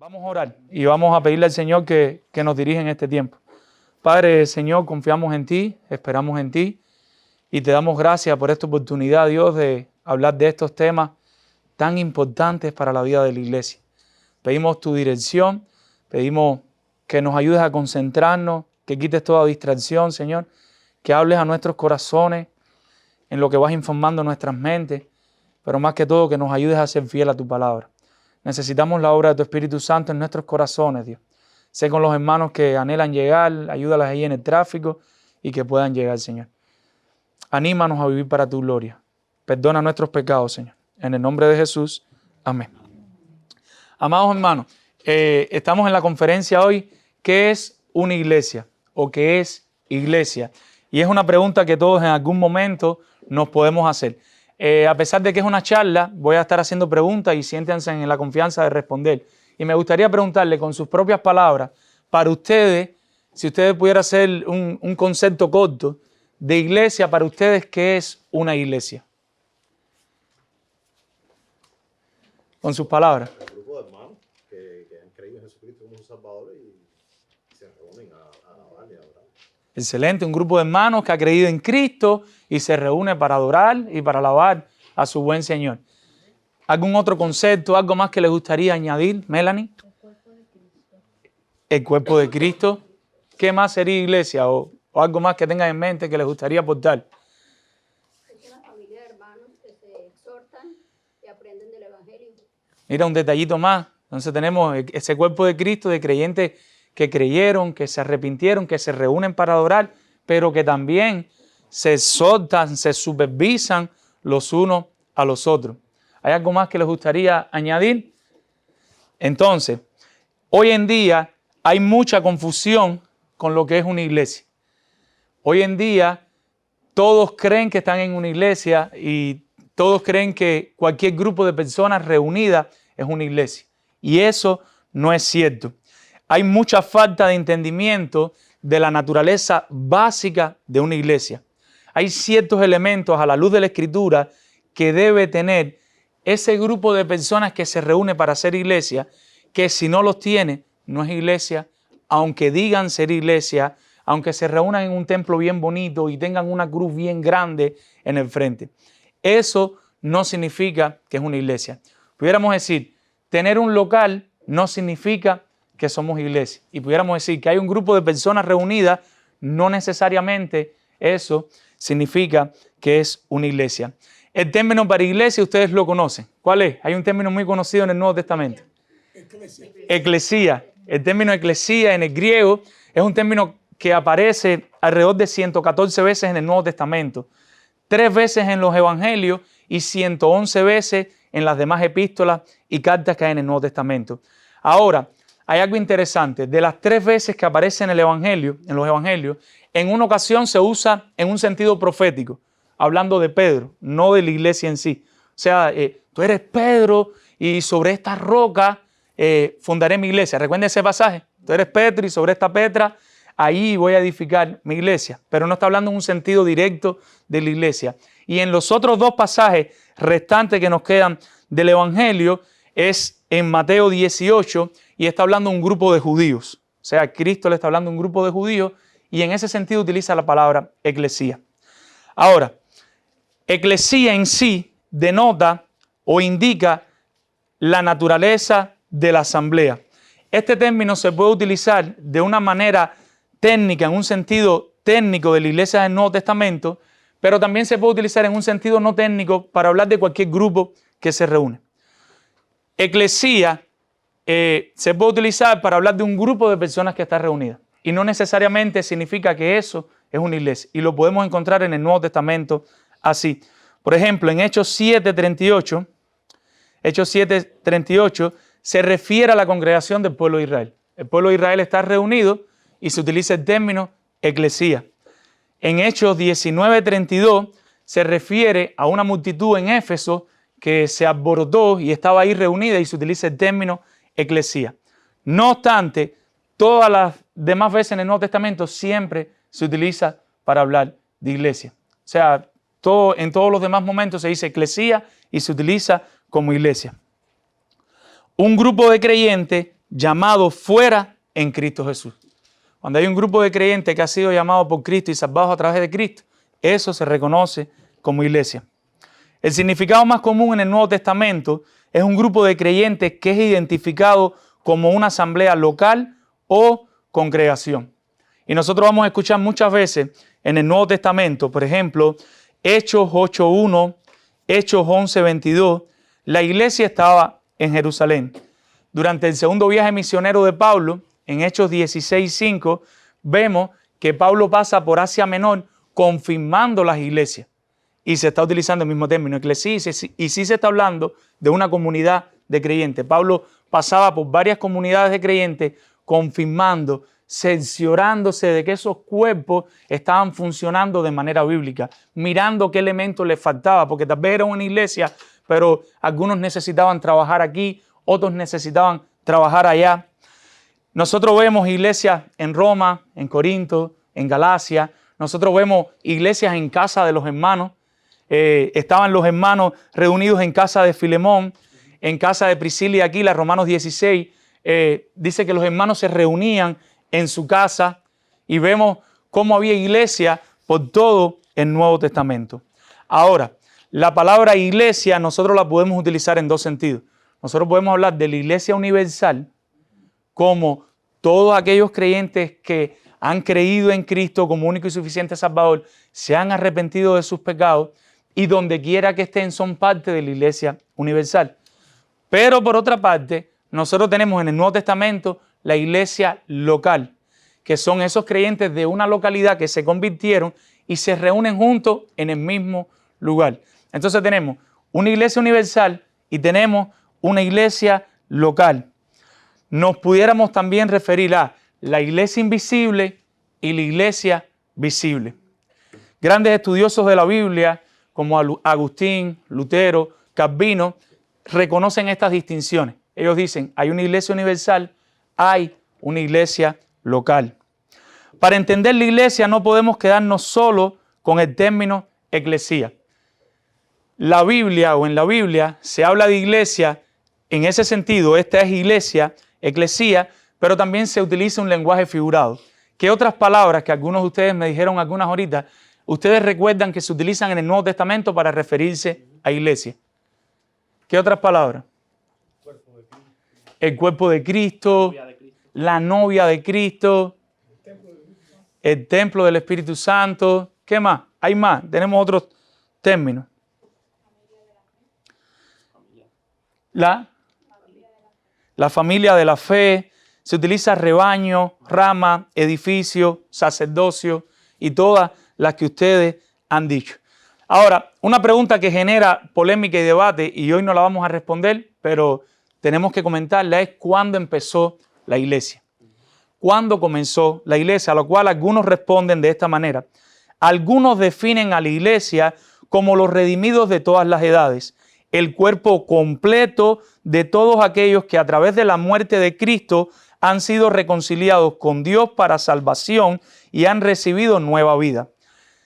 Vamos a orar y vamos a pedirle al Señor que nos dirija en este tiempo. Padre, Señor, confiamos en ti, esperamos en ti y te damos gracias por esta oportunidad, Dios, de hablar de estos temas tan importantes para la vida de la iglesia. Pedimos tu dirección, pedimos que nos ayudes a concentrarnos, que quites toda distracción, Señor, que hables a nuestros corazones en lo que vas informando nuestras mentes, pero más que todo que nos ayudes a ser fiel a tu palabra. Necesitamos la obra de tu Espíritu Santo en nuestros corazones, Dios. Sé con los hermanos que anhelan llegar, ayúdalas ahí en el tráfico y que puedan llegar, Señor. Anímanos a vivir para tu gloria. Perdona nuestros pecados, Señor. En el nombre de Jesús. Amén. Amados hermanos, estamos en la conferencia hoy, ¿qué es una iglesia? ¿O qué es iglesia? Y es una pregunta que todos en algún momento nos podemos hacer. A pesar de que es una charla, voy a estar haciendo preguntas y siéntense en la confianza de responder. Y me gustaría preguntarle con sus propias palabras, para ustedes, si ustedes pudieran hacer un concepto corto de iglesia, para ustedes, ¿qué es una iglesia? Con sus palabras. Un grupo de hermanos que han creído en Jesucristo como su Salvador y se reúnen a alabar y a adorar. Excelente, un grupo de hermanos que ha creído en Cristo y se reúne para adorar y para alabar a su buen Señor. ¿Algún otro concepto, algo más que les gustaría añadir, Melanie? El cuerpo de Cristo. ¿Qué más sería iglesia o algo más que tengan en mente que les gustaría aportar? Es una familia de hermanos que se exhortan y aprenden del Evangelio. Mira, un detallito más. Entonces tenemos ese cuerpo de Cristo de creyentes que creyeron, que se arrepintieron, que se reúnen para adorar, pero que también se exhortan, se supervisan los unos a los otros. ¿Hay algo más que les gustaría añadir? Entonces, hoy en día hay mucha confusión con lo que es una iglesia. Hoy en día todos creen que están en una iglesia y todos creen que cualquier grupo de personas reunidas es una iglesia. Y eso no es cierto. Hay mucha falta de entendimiento de la naturaleza básica de una iglesia. Hay ciertos elementos a la luz de la Escritura que debe tener ese grupo de personas que se reúne para hacer iglesia, que si no los tiene, no es iglesia, aunque digan ser iglesia, aunque se reúnan en un templo bien bonito y tengan una cruz bien grande en el frente. Eso no significa que es una iglesia. Pudiéramos decir, tener un local no significa que somos iglesia. Y pudiéramos decir que hay un grupo de personas reunidas, no necesariamente eso significa que es una iglesia. El término para iglesia ustedes lo conocen. ¿Cuál es? Hay un término muy conocido en el Nuevo Testamento. Eclesía. El término eclesía en el griego es un término que aparece alrededor de 114 veces en el Nuevo Testamento, 3 veces en los Evangelios y 111 veces en las demás epístolas y cartas que hay en el Nuevo Testamento. Ahora, hay algo interesante. De las 3 veces que aparece en el Evangelio, en los Evangelios, en una ocasión se usa en un sentido profético, hablando de Pedro, no de la iglesia en sí. O sea, tú eres Pedro y sobre esta roca fundaré mi iglesia. Recuerden ese pasaje. Tú eres Pedro y sobre esta Petra ahí voy a edificar mi iglesia. Pero no está hablando en un sentido directo de la iglesia. Y en los otros 2 pasajes restantes que nos quedan del Evangelio es en Mateo 18 y está hablando un grupo de judíos. O sea, Cristo le está hablando a un grupo de judíos y en ese sentido utiliza la palabra eclesía. Ahora, eclesía en sí denota o indica la naturaleza de la asamblea. Este término se puede utilizar de una manera técnica, en un sentido técnico de la iglesia del Nuevo Testamento, pero también se puede utilizar en un sentido no técnico para hablar de cualquier grupo que se reúne. Eclesía se puede utilizar para hablar de un grupo de personas que está reunida y no necesariamente significa que eso es una iglesia y lo podemos encontrar en el Nuevo Testamento así. Por ejemplo, en Hechos 7:38 se refiere a la congregación del pueblo de Israel. El pueblo de Israel está reunido y se utiliza el término eclesía. En Hechos 19:32 se refiere a una multitud en Éfeso que se alborotó y estaba ahí reunida y se utiliza el término eclesía. No obstante, todas las demás veces en el Nuevo Testamento siempre se utiliza para hablar de iglesia. O sea, en todos los demás momentos se dice eclesía y se utiliza como iglesia. Un grupo de creyentes llamados fuera en Cristo Jesús. Cuando hay un grupo de creyentes que ha sido llamado por Cristo y salvados a través de Cristo, eso se reconoce como iglesia. El significado más común en el Nuevo Testamento es un grupo de creyentes que es identificado como una asamblea local o congregación. Y nosotros vamos a escuchar muchas veces en el Nuevo Testamento, por ejemplo, Hechos 8:1, Hechos 11:22, la iglesia estaba en Jerusalén. Durante el segundo viaje misionero de Pablo, en Hechos 16:5, vemos que Pablo pasa por Asia Menor confirmando las iglesias. Y se está utilizando el mismo término, eclesía, y sí se está hablando de una comunidad de creyentes. Pablo pasaba por varias comunidades de creyentes confirmando, cerciorándose de que esos cuerpos estaban funcionando de manera bíblica, mirando qué elementos les faltaba, porque tal vez era una iglesia, pero algunos necesitaban trabajar aquí, otros necesitaban trabajar allá. Nosotros vemos iglesias en Roma, en Corinto, en Galacia. Nosotros vemos iglesias en casa de los hermanos. Estaban los hermanos reunidos en casa de Filemón, en casa de Priscila y Aquila. Romanos 16 dice que los hermanos se reunían en su casa, y vemos cómo había iglesia por todo el Nuevo Testamento. Ahora, la palabra iglesia nosotros la podemos utilizar en dos sentidos. Nosotros podemos hablar de la iglesia universal, como todos aquellos creyentes que han creído en Cristo como único y suficiente Salvador, se han arrepentido de sus pecados y donde quiera que estén son parte de la iglesia universal. Pero por otra parte, nosotros tenemos en el Nuevo Testamento la iglesia local, que son esos creyentes de una localidad que se convirtieron y se reúnen juntos en el mismo lugar. Entonces tenemos una iglesia universal y tenemos una iglesia local. Nos pudiéramos también referir a la iglesia invisible y la iglesia visible. Grandes estudiosos de la Biblia como Agustín, Lutero, Calvino reconocen estas distinciones. Ellos dicen, hay una iglesia universal, hay una iglesia local. Para entender la iglesia no podemos quedarnos solo con el término eclesía. La Biblia o en la Biblia se habla de iglesia en ese sentido, esta es iglesia, eclesía, pero también se utiliza un lenguaje figurado. ¿Qué otras palabras que algunos de ustedes me dijeron algunas ahorita, ustedes recuerdan que se utilizan en el Nuevo Testamento para referirse a iglesia? ¿Qué otras palabras? El cuerpo de Cristo, la novia de Cristo, el templo del Espíritu Santo. ¿Qué más? Hay más, tenemos otros términos. La familia de la fe, se utiliza rebaño, rama, edificio, sacerdocio y todas las que ustedes han dicho. Ahora, una pregunta que genera polémica y debate, y hoy no la vamos a responder, pero tenemos que comentarla, es ¿cuándo empezó la iglesia? ¿Cuándo comenzó la iglesia? A lo cual algunos responden de esta manera. Algunos definen a la iglesia como los redimidos de todas las edades, el cuerpo completo de todos aquellos que a través de la muerte de Cristo han sido reconciliados con Dios para salvación y han recibido nueva vida.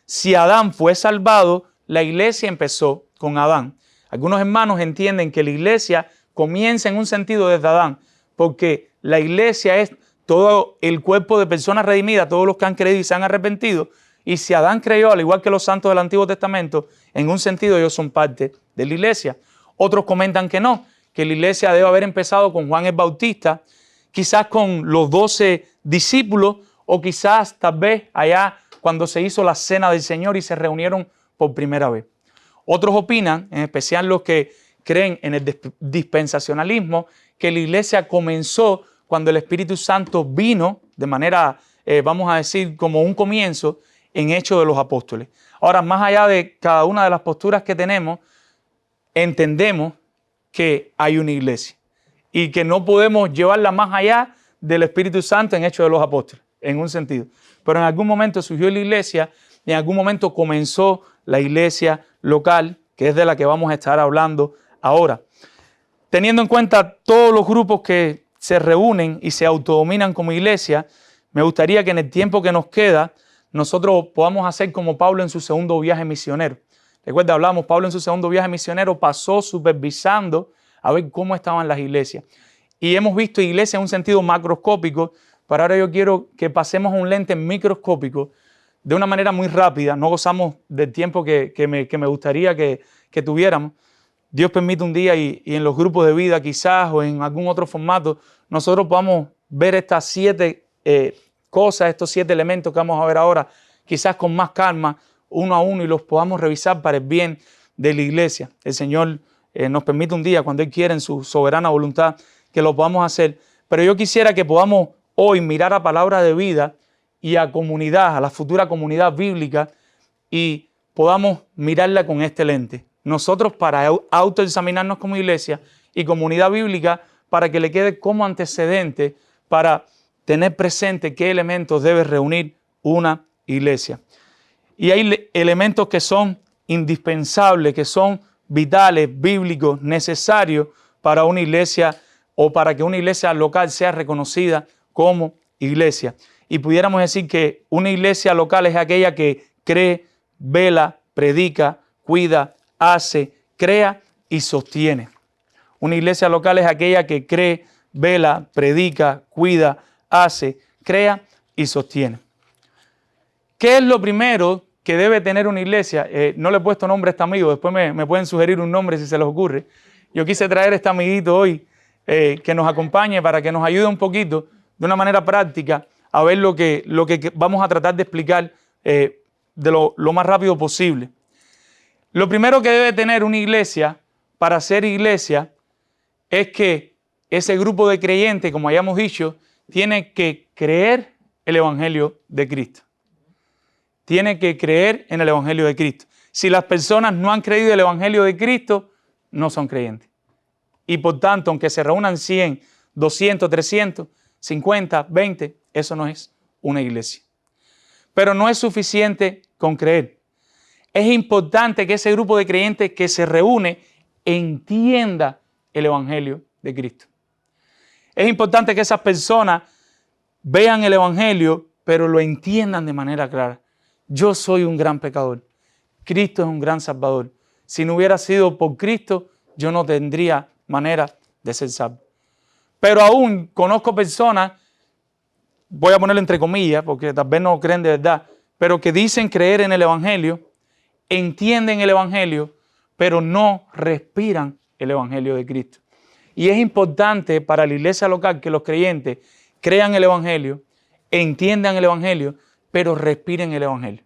Si Adán fue salvado, la iglesia empezó con Adán. Algunos hermanos entienden que la iglesia comienza en un sentido desde Adán, porque la iglesia es todo el cuerpo de personas redimidas, todos los que han creído y se han arrepentido. Y si Adán creyó, al igual que los santos del Antiguo Testamento, en un sentido ellos son parte de la iglesia. Otros comentan que no, que la iglesia debe haber empezado con Juan el Bautista, quizás con los 12 discípulos, o quizás tal vez allá cuando se hizo la cena del Señor y se reunieron por primera vez. Otros opinan, en especial los que creen en el dispensacionalismo, que la iglesia comenzó cuando el Espíritu Santo vino de manera, vamos a decir, como un comienzo en Hechos de los Apóstoles. Ahora, más allá de cada una de las posturas que tenemos, entendemos que hay una iglesia y que no podemos llevarla más allá del Espíritu Santo en Hechos de los Apóstoles, en un sentido. Pero en algún momento surgió la iglesia y en algún momento comenzó la iglesia local, que es de la que vamos a estar hablando ahora. Teniendo en cuenta todos los grupos que se reúnen y se autodominan como iglesia, me gustaría que en el tiempo que nos queda nosotros podamos hacer como Pablo en su segundo viaje misionero. Recuerda, hablamos, Pablo en su segundo viaje misionero pasó supervisando a ver cómo estaban las iglesias. y hemos visto iglesia en un sentido macroscópico, pero ahora yo quiero que pasemos a un lente microscópico de una manera muy rápida. No gozamos del tiempo que me gustaría que tuviéramos. Dios permite un día y en los grupos de vida quizás o en algún otro formato, nosotros podamos ver estas 7 cosas, estos 7 elementos que vamos a ver ahora, quizás con más calma, uno a uno, y los podamos revisar para el bien de la iglesia. El Señor nos permite un día, cuando Él quiere, en su soberana voluntad, que lo podamos hacer. Pero yo quisiera que podamos hoy mirar a Palabra de Vida y a comunidad, a la futura comunidad bíblica, y podamos mirarla con este lente. Nosotros para autoexaminarnos como iglesia y comunidad bíblica, para que le quede como antecedente para tener presente qué elementos debe reunir una iglesia. Y hay elementos que son indispensables, que son vitales, bíblicos, necesarios para una iglesia o para que una iglesia local sea reconocida como iglesia. Y pudiéramos decir que una iglesia local es aquella que cree, vela, predica, cuida, hace, crea y sostiene. Una iglesia local es aquella que cree, vela, predica, cuida, hace, crea y sostiene. ¿Qué es lo primero que debe tener una iglesia? No le he puesto nombre a este amigo, después me pueden sugerir un nombre si se les ocurre. Yo quise traer a este amiguito hoy que nos acompañe para que nos ayude un poquito de una manera práctica a ver lo que vamos a tratar de explicar de lo más rápido posible. Lo primero que debe tener una iglesia para ser iglesia es que ese grupo de creyentes, como hayamos dicho, tiene que creer el Evangelio de Cristo. Tiene que creer en el Evangelio de Cristo. Si las personas no han creído el Evangelio de Cristo, no son creyentes. Y por tanto, aunque se reúnan 100, 200, 300, 50, 20, eso no es una iglesia. Pero no es suficiente con creer. Es importante que ese grupo de creyentes que se reúne entienda el Evangelio de Cristo. Es importante que esas personas vean el Evangelio, pero lo entiendan de manera clara. Yo soy un gran pecador. Cristo es un gran Salvador. Si no hubiera sido por Cristo, yo no tendría manera de ser salvo. Pero aún conozco personas, voy a ponerlo entre comillas, porque tal vez no creen de verdad, pero que dicen creer en el Evangelio, entienden el Evangelio, pero no respiran el Evangelio de Cristo. Y es importante para la iglesia local que los creyentes crean el Evangelio, entiendan el Evangelio, pero respiren el Evangelio.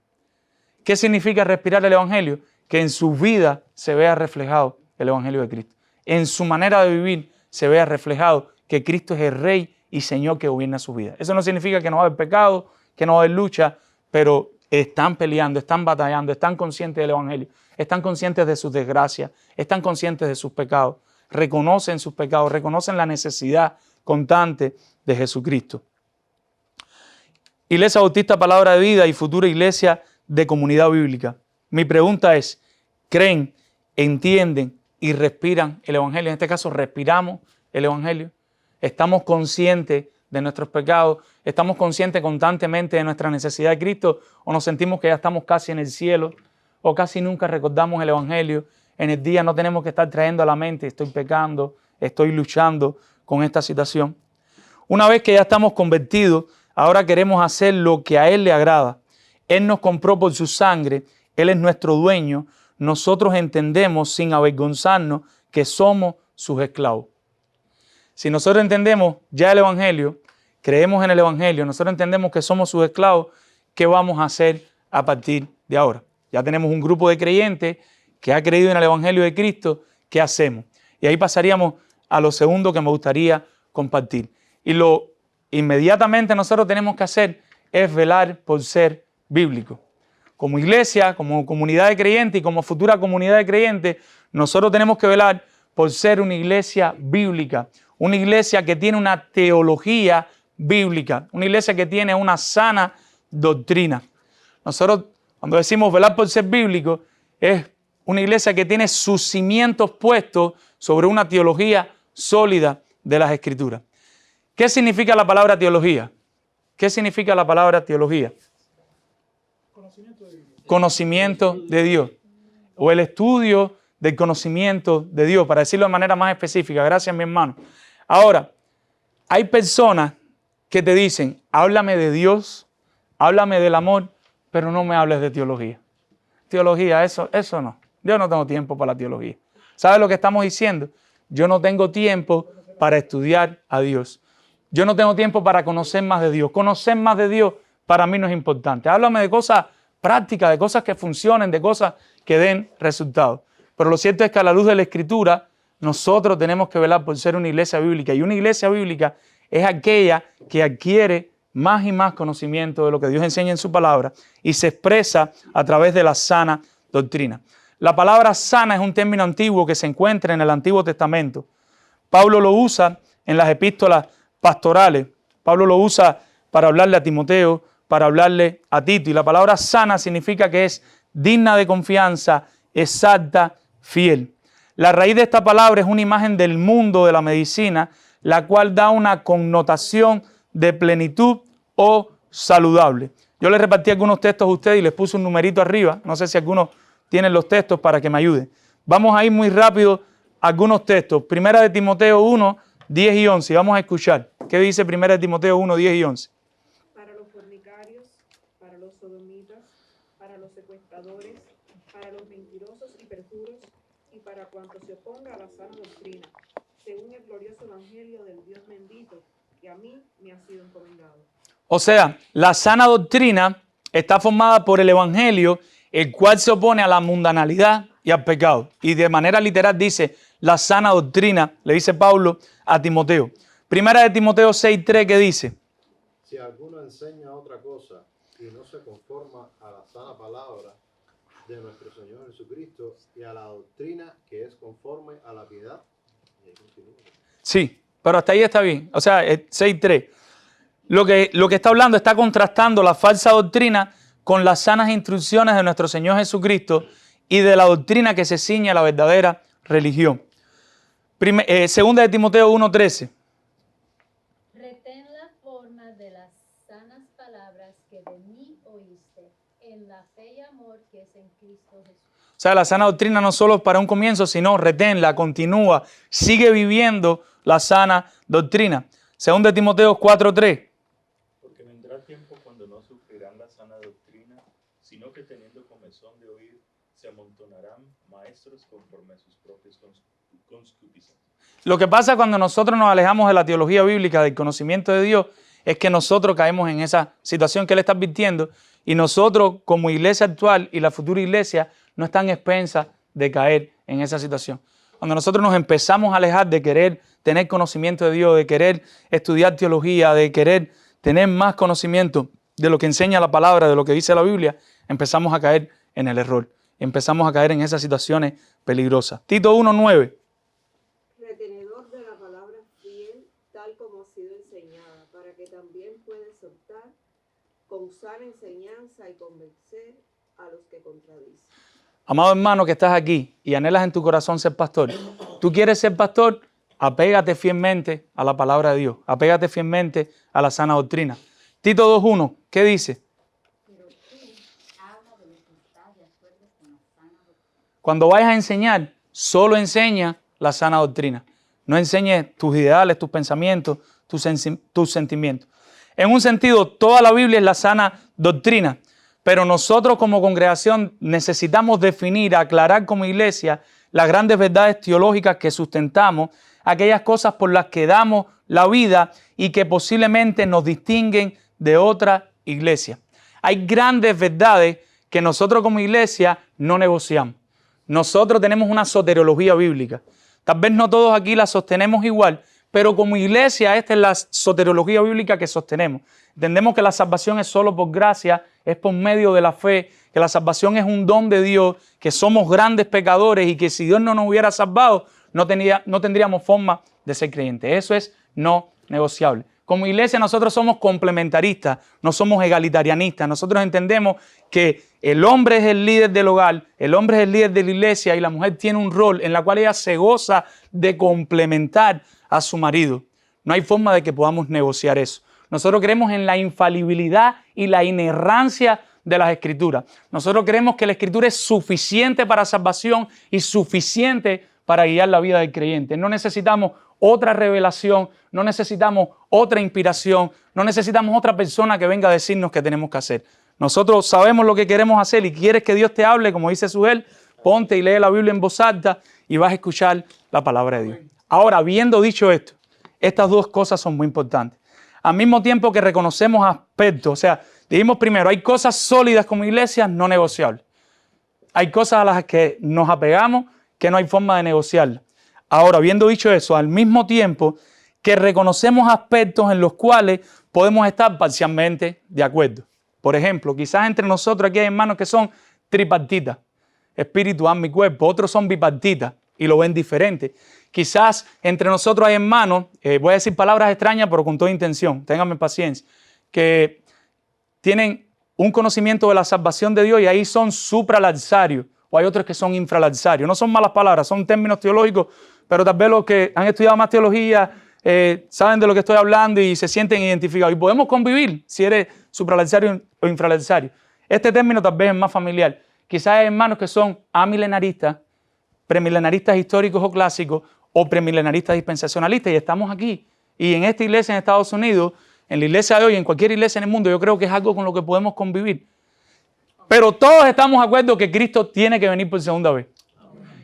¿Qué significa respirar el Evangelio? Que en su vida se vea reflejado el Evangelio de Cristo. En su manera de vivir se vea reflejado que Cristo es el Rey y Señor que gobierna su vida. Eso no significa que no va a haber pecado, que no va a haber lucha, pero están peleando, están batallando, están conscientes del Evangelio, están conscientes de sus desgracias, están conscientes de sus pecados, reconocen sus pecados, reconocen la necesidad constante de Jesucristo. Iglesia Bautista Palabra de Vida y futura iglesia de comunidad bíblica. Mi pregunta es, ¿creen, entienden y respiran el Evangelio? En este caso, ¿respiramos el Evangelio? ¿Estamos conscientes de nuestros pecados? ¿Estamos conscientes constantemente de nuestra necesidad de Cristo? ¿O nos sentimos que ya estamos casi en el cielo? ¿O casi nunca recordamos el Evangelio? En el día no tenemos que estar trayendo a la mente, estoy pecando, estoy luchando con esta situación. Una vez que ya estamos convertidos, ahora queremos hacer lo que a Él le agrada. Él nos compró por su sangre, Él es nuestro dueño. Nosotros entendemos sin avergonzarnos que somos sus esclavos. Si nosotros entendemos ya el Evangelio, creemos en el Evangelio, nosotros entendemos que somos sus esclavos, ¿qué vamos a hacer a partir de ahora? Ya tenemos un grupo de creyentes que ha creído en el Evangelio de Cristo, ¿qué hacemos? Y ahí pasaríamos a lo segundo que me gustaría compartir. Y lo inmediatamente nosotros tenemos que hacer es velar por ser bíblico. Como iglesia, como comunidad de creyentes y como futura comunidad de creyentes, nosotros tenemos que velar por ser una iglesia bíblica, una iglesia que tiene una teología bíblica, una iglesia que tiene una sana doctrina. Nosotros, cuando decimos velar por ser bíblico, es una iglesia que tiene sus cimientos puestos sobre una teología sólida de las Escrituras. ¿Qué significa la palabra teología? ¿Qué significa la palabra teología? Conocimiento de Dios. O el estudio del conocimiento de Dios, para decirlo de manera más específica. Gracias, mi hermano. Ahora, hay personas que te dicen, háblame de Dios, háblame del amor, pero no me hables de teología. Teología, eso no. Yo no tengo tiempo para la teología. ¿Sabes lo que estamos diciendo? Yo no tengo tiempo para estudiar a Dios. Yo no tengo tiempo para conocer más de Dios. Conocer más de Dios para mí no es importante. Háblame de cosas prácticas, de cosas que funcionen, de cosas que den resultados. Pero lo cierto es que a la luz de la Escritura, nosotros tenemos que velar por ser una iglesia bíblica. Y una iglesia bíblica es aquella que adquiere más y más conocimiento de lo que Dios enseña en su palabra y se expresa a través de la sana doctrina. La palabra sana es un término antiguo que se encuentra en el Antiguo Testamento. Pablo lo usa en las epístolas pastorales. Pablo lo usa para hablarle a Timoteo, para hablarle a Tito. Y la palabra sana significa que es digna de confianza, exacta, fiel. La raíz de esta palabra es una imagen del mundo de la medicina, la cual da una connotación de plenitud o saludable. Yo les repartí algunos textos a ustedes y les puse un numerito arriba. No sé si algunos tienen los textos para que me ayuden. Vamos a ir muy rápido a algunos textos. Primera de Timoteo 1, 10 y 11. Vamos a escuchar. ¿Qué dice Primera de Timoteo 1, 10 y 11? Para los fornicarios, para los sodomitas, para los secuestradores, para los mentirosos y perjuros, y para cuanto se oponga a la sana doctrina, según el glorioso evangelio del Dios bendito, que a mí me ha sido encomendado. O sea, la sana doctrina está formada por el evangelio, el cual se opone a la mundanalidad y al pecado. Y de manera literal dice, la sana doctrina, le dice Pablo a Timoteo. Primera de Timoteo 6:3, ¿qué dice? Si alguno enseña otra cosa y no se conforma a la sana palabra de nuestro Señor Jesucristo y a la doctrina que es conforme a la piedad. Y ahí continúa. Sí, pero hasta ahí está bien. O sea, 6:3. Lo que está hablando está contrastando la falsa doctrina con las sanas instrucciones de nuestro Señor Jesucristo y de la doctrina que se ciñe a la verdadera religión. Segunda de Timoteo 1:13. Retén la forma de las sanas palabras que de mí oíste, en la fe y amor que es en Cristo Jesús. O sea, la sana doctrina no solo es para un comienzo, sino reténla, continúa, sigue viviendo la sana doctrina. Segunda de Timoteo 4:3. Porque vendrá tiempo cuando no sufrirán la sana doctrina, sino que teniendo comezón de oír, se amontonarán maestros conforme a sus propios concupiscencias. Lo que pasa cuando nosotros nos alejamos de la teología bíblica, del conocimiento de Dios, es que nosotros caemos en esa situación que Él está advirtiendo y nosotros como iglesia actual y la futura iglesia no están expensas de caer en esa situación. Cuando nosotros nos empezamos a alejar de querer tener conocimiento de Dios, de querer estudiar teología, de querer tener más conocimiento de lo que enseña la palabra, de lo que dice la Biblia, empezamos a caer en el error. Empezamos a caer en esas situaciones peligrosas. Tito 1:9. Retenedor de la palabra fiel, tal como ha sido enseñada, para que también pueda exhortar con sana enseñanza y convencer a los que contradicen. Amado hermano que estás aquí y anhelas en tu corazón ser pastor, tú quieres ser pastor, apégate fielmente a la palabra de Dios, apégate fielmente a la sana doctrina. Tito 2:1, ¿qué dice? Pero tú habla de lo que está de acuerdo con la sana doctrina. Cuando vayas a enseñar, solo enseña la sana doctrina. No enseñes tus ideales, tus pensamientos, tus sentimientos. En un sentido, toda la Biblia es la sana doctrina, pero nosotros como congregación necesitamos definir, aclarar como iglesia las grandes verdades teológicas que sustentamos, aquellas cosas por las que damos la vida y que posiblemente nos distinguen de otra iglesia. Hay grandes verdades que nosotros como iglesia no negociamos. Nosotros tenemos una soteriología bíblica. Tal vez no todos aquí la sostenemos igual, pero como iglesia esta es la soteriología bíblica que sostenemos. Entendemos que la salvación es solo por gracia, es por medio de la fe, que la salvación es un don de Dios, que somos grandes pecadores y que si Dios no nos hubiera salvado, no tendríamos forma de ser creyentes. Eso es no negociable. Como iglesia nosotros somos complementaristas, no somos egalitarianistas. Nosotros entendemos que el hombre es el líder del hogar, el hombre es el líder de la iglesia y la mujer tiene un rol en la cual ella se goza de complementar a su marido. No hay forma de que podamos negociar eso. Nosotros creemos en la infalibilidad y la inerrancia de las Escrituras. Nosotros creemos que la Escritura es suficiente para salvación y suficiente para guiar la vida del creyente. No necesitamos otra revelación, no necesitamos otra inspiración, no necesitamos otra persona que venga a decirnos qué tenemos que hacer. Nosotros sabemos lo que queremos hacer y quieres que Dios te hable, como dice Sujel, ponte y lee la Biblia en voz alta y vas a escuchar la palabra de Dios. Ahora, habiendo dicho esto, estas dos cosas son muy importantes. Al mismo tiempo que reconocemos aspectos, o sea, dijimos primero, hay cosas sólidas como iglesia no negociables. Hay cosas a las que nos apegamos que no hay forma de negociarlas. Ahora, habiendo dicho eso, al mismo tiempo que reconocemos aspectos en los cuales podemos estar parcialmente de acuerdo. Por ejemplo, quizás entre nosotros aquí hay hermanos que son tripartitas, espíritu, alma y cuerpo. Otros son bipartitas y lo ven diferente. Quizás entre nosotros hay hermanos, voy a decir palabras extrañas pero con toda intención, ténganme paciencia, que tienen un conocimiento de la salvación de Dios y ahí son supralaxarios, o hay otros que son infralaxarios. No son malas palabras, son términos teológicos, pero tal vez los que han estudiado más teología saben de lo que estoy hablando y se sienten identificados. Y podemos convivir si eres supralaxario o infralaxario. Este término tal vez es más familiar. Quizás hay hermanos que son amilenaristas, premilenaristas históricos o clásicos, o premilenaristas dispensacionalistas, y estamos aquí. Y en esta iglesia en Estados Unidos, en la iglesia de hoy, en cualquier iglesia en el mundo, yo creo que es algo con lo que podemos convivir. Pero todos estamos de acuerdo que Cristo tiene que venir por segunda vez.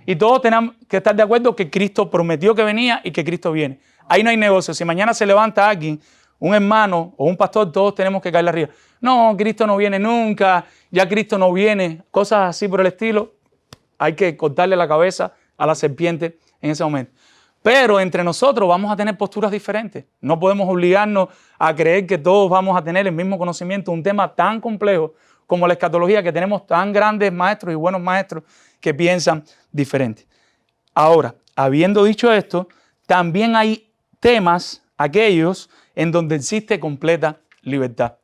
Y todos tenemos que estar de acuerdo que Cristo prometió que venía y que Cristo viene. Ahí no hay negocio. Si mañana se levanta alguien, un hermano o un pastor, todos tenemos que caerle arriba. No, Cristo no viene nunca, ya Cristo no viene, cosas así por el estilo. Hay que cortarle la cabeza a la serpiente en ese momento. Pero entre nosotros vamos a tener posturas diferentes. No podemos obligarnos a creer que todos vamos a tener el mismo conocimiento, un tema tan complejo como la escatología, que tenemos tan grandes maestros y buenos maestros que piensan diferente. Ahora, habiendo dicho esto, también hay temas, aquellos en donde existe completa libertad.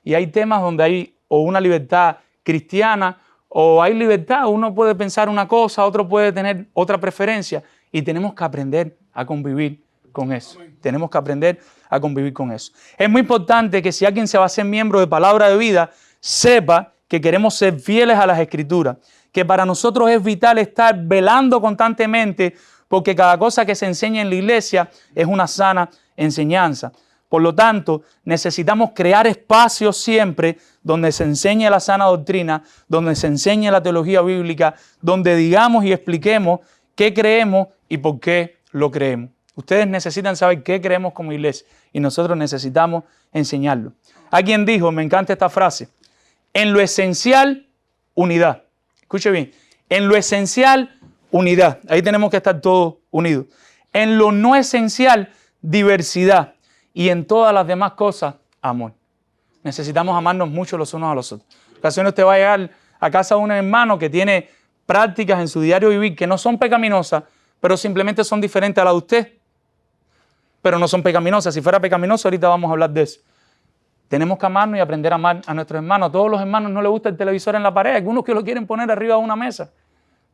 Y hay temas donde hay o una libertad cristiana o hay libertad. Uno puede pensar una cosa, otro puede tener otra preferencia y tenemos que aprender a convivir con eso. Tenemos que aprender a convivir con eso. Es muy importante que si alguien se va a ser miembro de Palabra de Vida, sepa que queremos ser fieles a las Escrituras, que para nosotros es vital estar velando constantemente porque cada cosa que se enseña en la iglesia es una sana enseñanza. Por lo tanto, necesitamos crear espacios siempre donde se enseñe la sana doctrina, donde se enseñe la teología bíblica, donde digamos y expliquemos qué creemos y por qué lo creemos. Ustedes necesitan saber qué creemos como iglesia y nosotros necesitamos enseñarlo. Alguien dijo, me encanta esta frase, en lo esencial, unidad. Escuche bien, en lo esencial, unidad. Ahí tenemos que estar todos unidos. En lo no esencial, diversidad. Y en todas las demás cosas, amor. Necesitamos amarnos mucho los unos a los otros. En ocasiones usted va a llegar a casa de un hermano que tiene prácticas en su diario vivir que no son pecaminosas, pero simplemente son diferentes a las de usted. Pero no son pecaminosas. Si fuera pecaminoso, ahorita vamos a hablar de eso. Tenemos que amarnos y aprender a amar a nuestros hermanos. A todos los hermanos no les gusta el televisor en la pared. Algunos que lo quieren poner arriba de una mesa.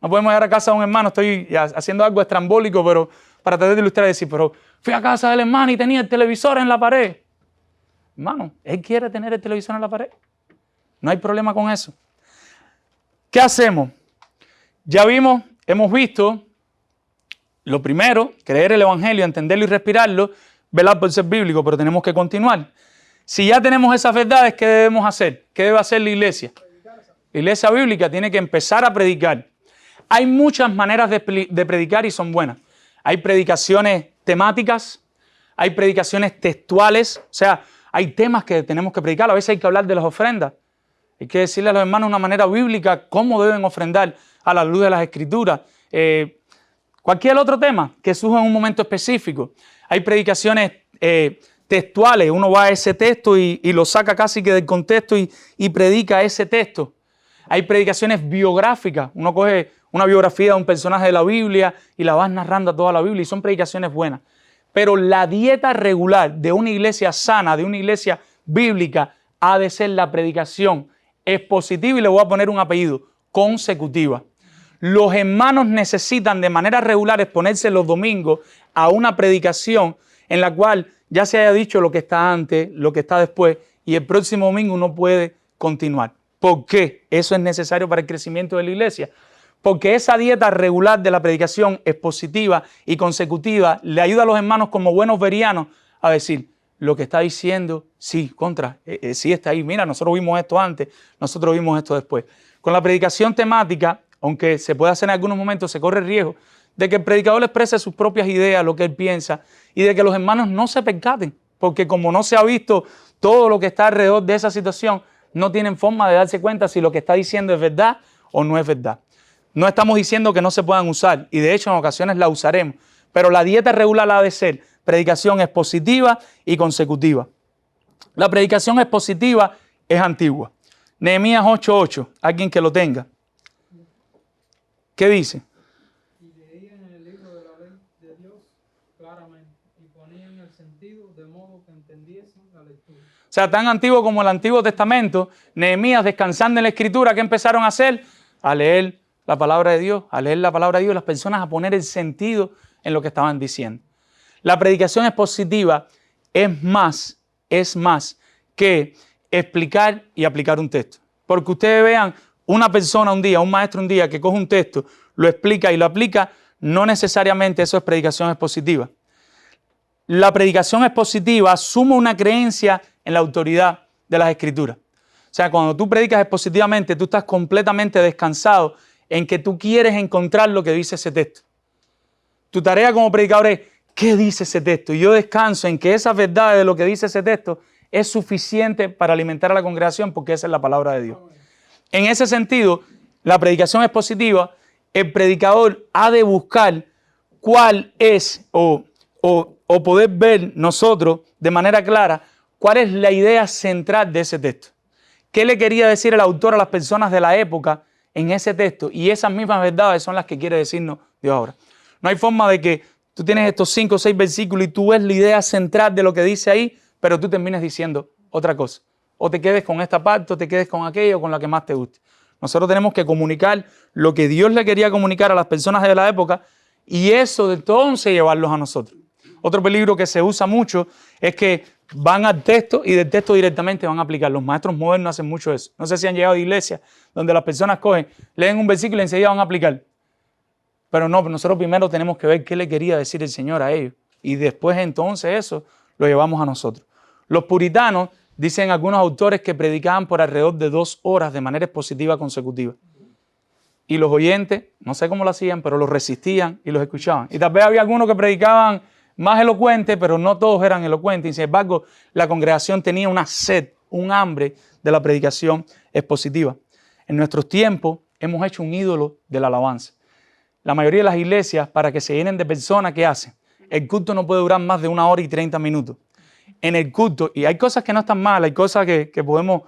No podemos llegar a casa de un hermano, estoy haciendo algo estrambólico, pero para tratar de ilustrar y decir, pero fui a casa del hermano y tenía el televisor en la pared. Hermano, él quiere tener el televisor en la pared. No hay problema con eso. ¿Qué hacemos? Ya hemos visto, lo primero, creer el evangelio, entenderlo y respirarlo, velar por ser bíblico, pero tenemos que continuar. Si ya tenemos esas verdades, ¿qué debemos hacer? ¿Qué debe hacer la iglesia? La iglesia bíblica tiene que empezar a predicar. Hay muchas maneras de predicar y son buenas. Hay predicaciones temáticas, hay predicaciones textuales, o sea, hay temas que tenemos que predicar. A veces hay que hablar de las ofrendas. Hay que decirle a los hermanos de una manera bíblica cómo deben ofrendar a la luz de las Escrituras. Cualquier otro tema que surja en un momento específico. Hay predicaciones textuales. Uno va a ese texto y lo saca casi que del contexto y predica ese texto. Hay predicaciones biográficas. Uno coge una biografía de un personaje de la Biblia y la vas narrando a toda la Biblia y son predicaciones buenas. Pero la dieta regular de una iglesia sana, de una iglesia bíblica, ha de ser la predicación expositiva, y le voy a poner un apellido, consecutiva. Los hermanos necesitan de manera regular exponerse los domingos a una predicación en la cual ya se haya dicho lo que está antes, lo que está después, y el próximo domingo uno puede continuar. ¿Por qué? Eso es necesario para el crecimiento de la iglesia. Porque esa dieta regular de la predicación expositiva y consecutiva le ayuda a los hermanos como buenos verianos a decir, lo que está diciendo, sí, sí está ahí. Mira, nosotros vimos esto antes, nosotros vimos esto después. Con la predicación temática, aunque se puede hacer en algunos momentos, se corre el riesgo de que el predicador exprese sus propias ideas, lo que él piensa, y de que los hermanos no se percaten, porque como no se ha visto todo lo que está alrededor de esa situación, no tienen forma de darse cuenta si lo que está diciendo es verdad o no es verdad. No estamos diciendo que no se puedan usar, y de hecho en ocasiones la usaremos, pero la dieta regular ha de ser predicación expositiva y consecutiva. La predicación expositiva es antigua. Nehemías 8:8, alguien que lo tenga. ¿Qué dice? Y leían el libro de la ley de Dios claramente y ponían el sentido de modo que entendiesen la lectura. O sea, tan antiguo como el Antiguo Testamento, Nehemías, descansando en la Escritura, ¿qué empezaron a hacer? A leer la palabra de Dios, y las personas a poner el sentido en lo que estaban diciendo. La predicación expositiva es más que explicar y aplicar un texto. Porque ustedes vean una persona un día, un maestro un día que coge un texto, lo explica y lo aplica, no necesariamente eso es predicación expositiva. La predicación expositiva asume una creencia en la autoridad de las Escrituras. O sea, cuando tú predicas expositivamente, tú estás completamente descansado en que tú quieres encontrar lo que dice ese texto. Tu tarea como predicador es, ¿qué dice ese texto? Y yo descanso en que esa verdad de lo que dice ese texto es suficiente para alimentar a la congregación porque esa es la palabra de Dios. En ese sentido, la predicación expositiva, el predicador ha de buscar cuál es o poder ver nosotros de manera clara cuál es la idea central de ese texto. ¿Qué le quería decir el autor a las personas de la época en ese texto? Y esas mismas verdades son las que quiere decirnos Dios ahora. No hay forma de que tú tienes estos 5 o 6 versículos y tú ves la idea central de lo que dice ahí, pero tú termines diciendo otra cosa. O te quedes con esta parte, o te quedes con aquello, con la que más te guste. Nosotros tenemos que comunicar lo que Dios le quería comunicar a las personas de la época y eso de entonces llevarlos a nosotros. Otro peligro que se usa mucho es que van al texto y del texto directamente van a aplicar. Los maestros modernos hacen mucho eso. No sé si han llegado a iglesias donde las personas leen un versículo y enseguida van a aplicar. Pero no, nosotros primero tenemos que ver qué le quería decir el Señor a ellos. Y después entonces eso lo llevamos a nosotros. Los puritanos, dicen algunos autores, que predicaban por alrededor de 2 horas de manera expositiva consecutiva. Y los oyentes, no sé cómo lo hacían, pero los resistían y los escuchaban. Y tal vez había algunos que predicaban más elocuentes, pero no todos eran elocuentes. Y sin embargo, la congregación tenía una sed, un hambre de la predicación expositiva. En nuestros tiempos hemos hecho un ídolo de la alabanza. La mayoría de las iglesias, para que se llenen de personas, ¿qué hacen? El culto no puede durar más de 1 hora y 30 minutos. En el culto, y hay cosas que no están mal, hay cosas que podemos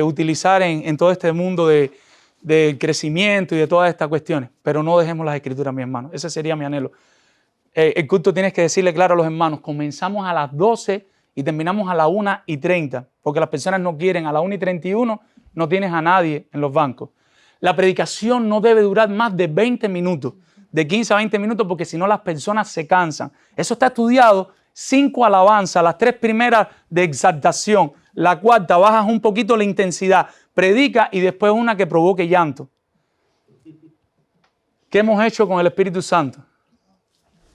utilizar en todo este mundo de crecimiento y de todas estas cuestiones, pero no dejemos las Escrituras, mi hermano. Ese sería mi anhelo. El culto tienes que decirle claro a los hermanos, comenzamos a las 12 y terminamos a las 1:30, porque las personas no quieren. A las 1:31 no tienes a nadie en los bancos. La predicación no debe durar más de 20 minutos, de 15 a 20 minutos, porque si no las personas se cansan. Eso está estudiado. 5 alabanzas, las 3 primeras de exaltación, la 4ª bajas un poquito la intensidad, predica y después una que provoque llanto. ¿Qué hemos hecho con el Espíritu Santo?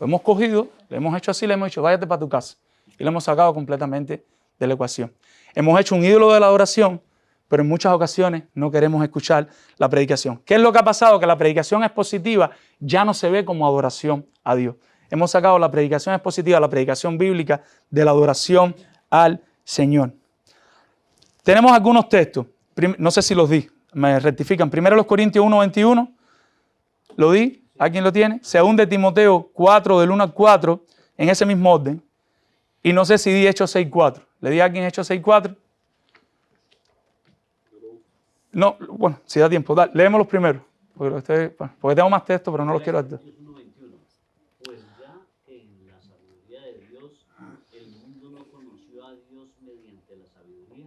Lo hemos cogido, le hemos hecho así, le hemos dicho, váyate para tu casa. Y lo hemos sacado completamente de la ecuación. Hemos hecho un ídolo de la adoración, pero en muchas ocasiones no queremos escuchar la predicación. ¿Qué es lo que ha pasado? Que la predicación expositiva ya no se ve como adoración a Dios. Hemos sacado la predicación expositiva, la predicación bíblica, de la adoración al Señor. Tenemos algunos textos, no sé si los di, me rectifican. Primero los Corintios 1:21, ¿lo di? ¿Alguien lo tiene? Según de Timoteo 4, del 1 al 4, en ese mismo orden. Y no sé si di Hechos 6:4. ¿Le di a alguien Hechos 6:4? No, bueno, si da tiempo, leemos los primeros, porque tengo más textos, pero no los quiero dar. Pues ya que en la sabiduría de Dios el mundo no conoció a Dios mediante la sabiduría,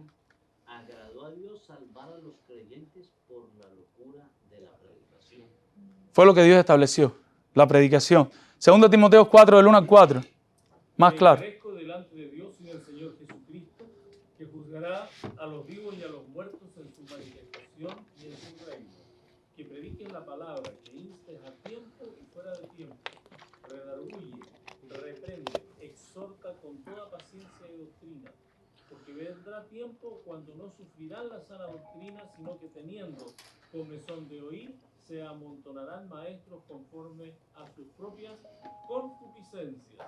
agradó a Dios salvar a los creyentes por la locura de la predicación. Fue lo que Dios estableció, la predicación. Segundo Timoteo 4, del 1 al 4. Más claro. Me ofrezco delante de Dios y del Señor Jesucristo, que juzgará a los vivos y a los muertos en su manifestación y en su reino. que prediquen la palabra, que instes a tiempo y fuera de tiempo, redarguye, reprende, exhorta con toda paciencia y doctrina, porque vendrá tiempo cuando no sufrirán la sana doctrina, sino que teniendo comezón de oír, se amontonarán maestros conforme a sus propias concupiscencias,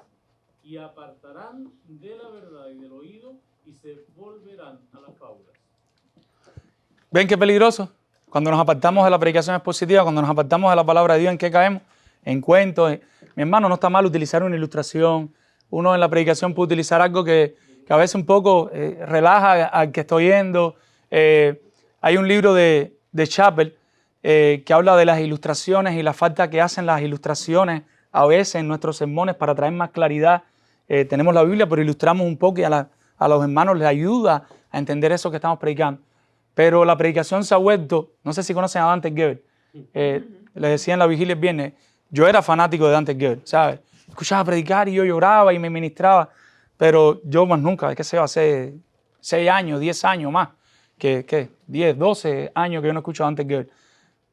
y apartarán de la verdad y del oído, y se volverán a las fábulas. ¿Ven qué peligroso? Cuando nos apartamos de la predicación expositiva, cuando nos apartamos de la palabra de Dios, ¿en qué caemos? En cuentos. Mi hermano, no está mal utilizar una ilustración. Uno en la predicación puede utilizar algo que a veces un poco relaja al que está oyendo. Hay un libro de Chappell que habla de las ilustraciones y la falta que hacen las ilustraciones a veces en nuestros sermones para traer más claridad. Tenemos la Biblia, pero ilustramos un poco y a los hermanos les ayuda a entender eso que estamos predicando. Pero la predicación se ha vuelto, no sé si conocen a Dante Gebel, les decía en la vigilia el viernes, yo era fanático de Dante Gebel, ¿sabes? Escuchaba predicar y yo lloraba y me ministraba, pero yo más nunca, qué sé yo, hace 6 años, 10 años más, que 10, 12 años que yo no escucho a Dante Gebel.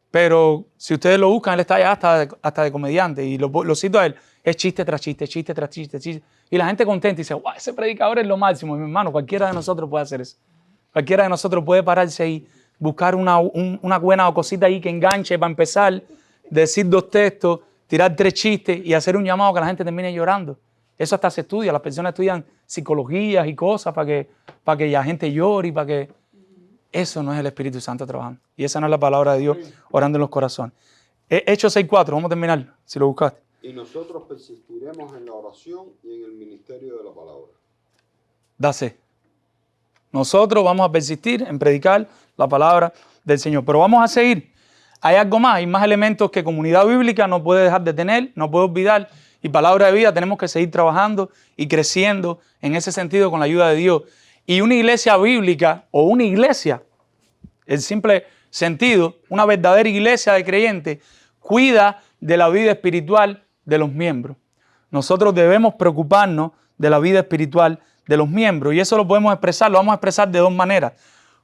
Pero si ustedes lo buscan, él está allá hasta de comediante y lo cito a él, es chiste tras chiste, chiste tras chiste, chiste. Y la gente contenta y dice, wow, ese predicador es lo máximo. Y mi hermano, cualquiera de nosotros puede hacer eso. Cualquiera de nosotros puede pararse y buscar una buena cosita ahí que enganche para empezar, decir 2 textos, tirar 3 chistes y hacer un llamado que la gente termine llorando. Eso hasta se estudia. Las personas estudian psicologías y cosas para que la gente llore y para que... Eso no es el Espíritu Santo trabajando. Y esa no es la palabra de Dios orando en los corazones. Hechos 6:4, vamos a terminar, si lo buscaste. Y nosotros persistiremos en la oración y en el ministerio de la palabra. Dase. Nosotros vamos a persistir en predicar la palabra del Señor. Pero vamos a seguir. Hay algo más, hay más elementos que comunidad bíblica no puede dejar de tener, no puede olvidar. Y palabra de vida tenemos que seguir trabajando y creciendo en ese sentido con la ayuda de Dios. Y una iglesia bíblica o una iglesia, el simple sentido, una verdadera iglesia de creyentes, cuida de la vida espiritual de los miembros. Nosotros debemos preocuparnos de la vida espiritual de los miembros y eso lo podemos expresar, lo vamos a expresar de 2 maneras.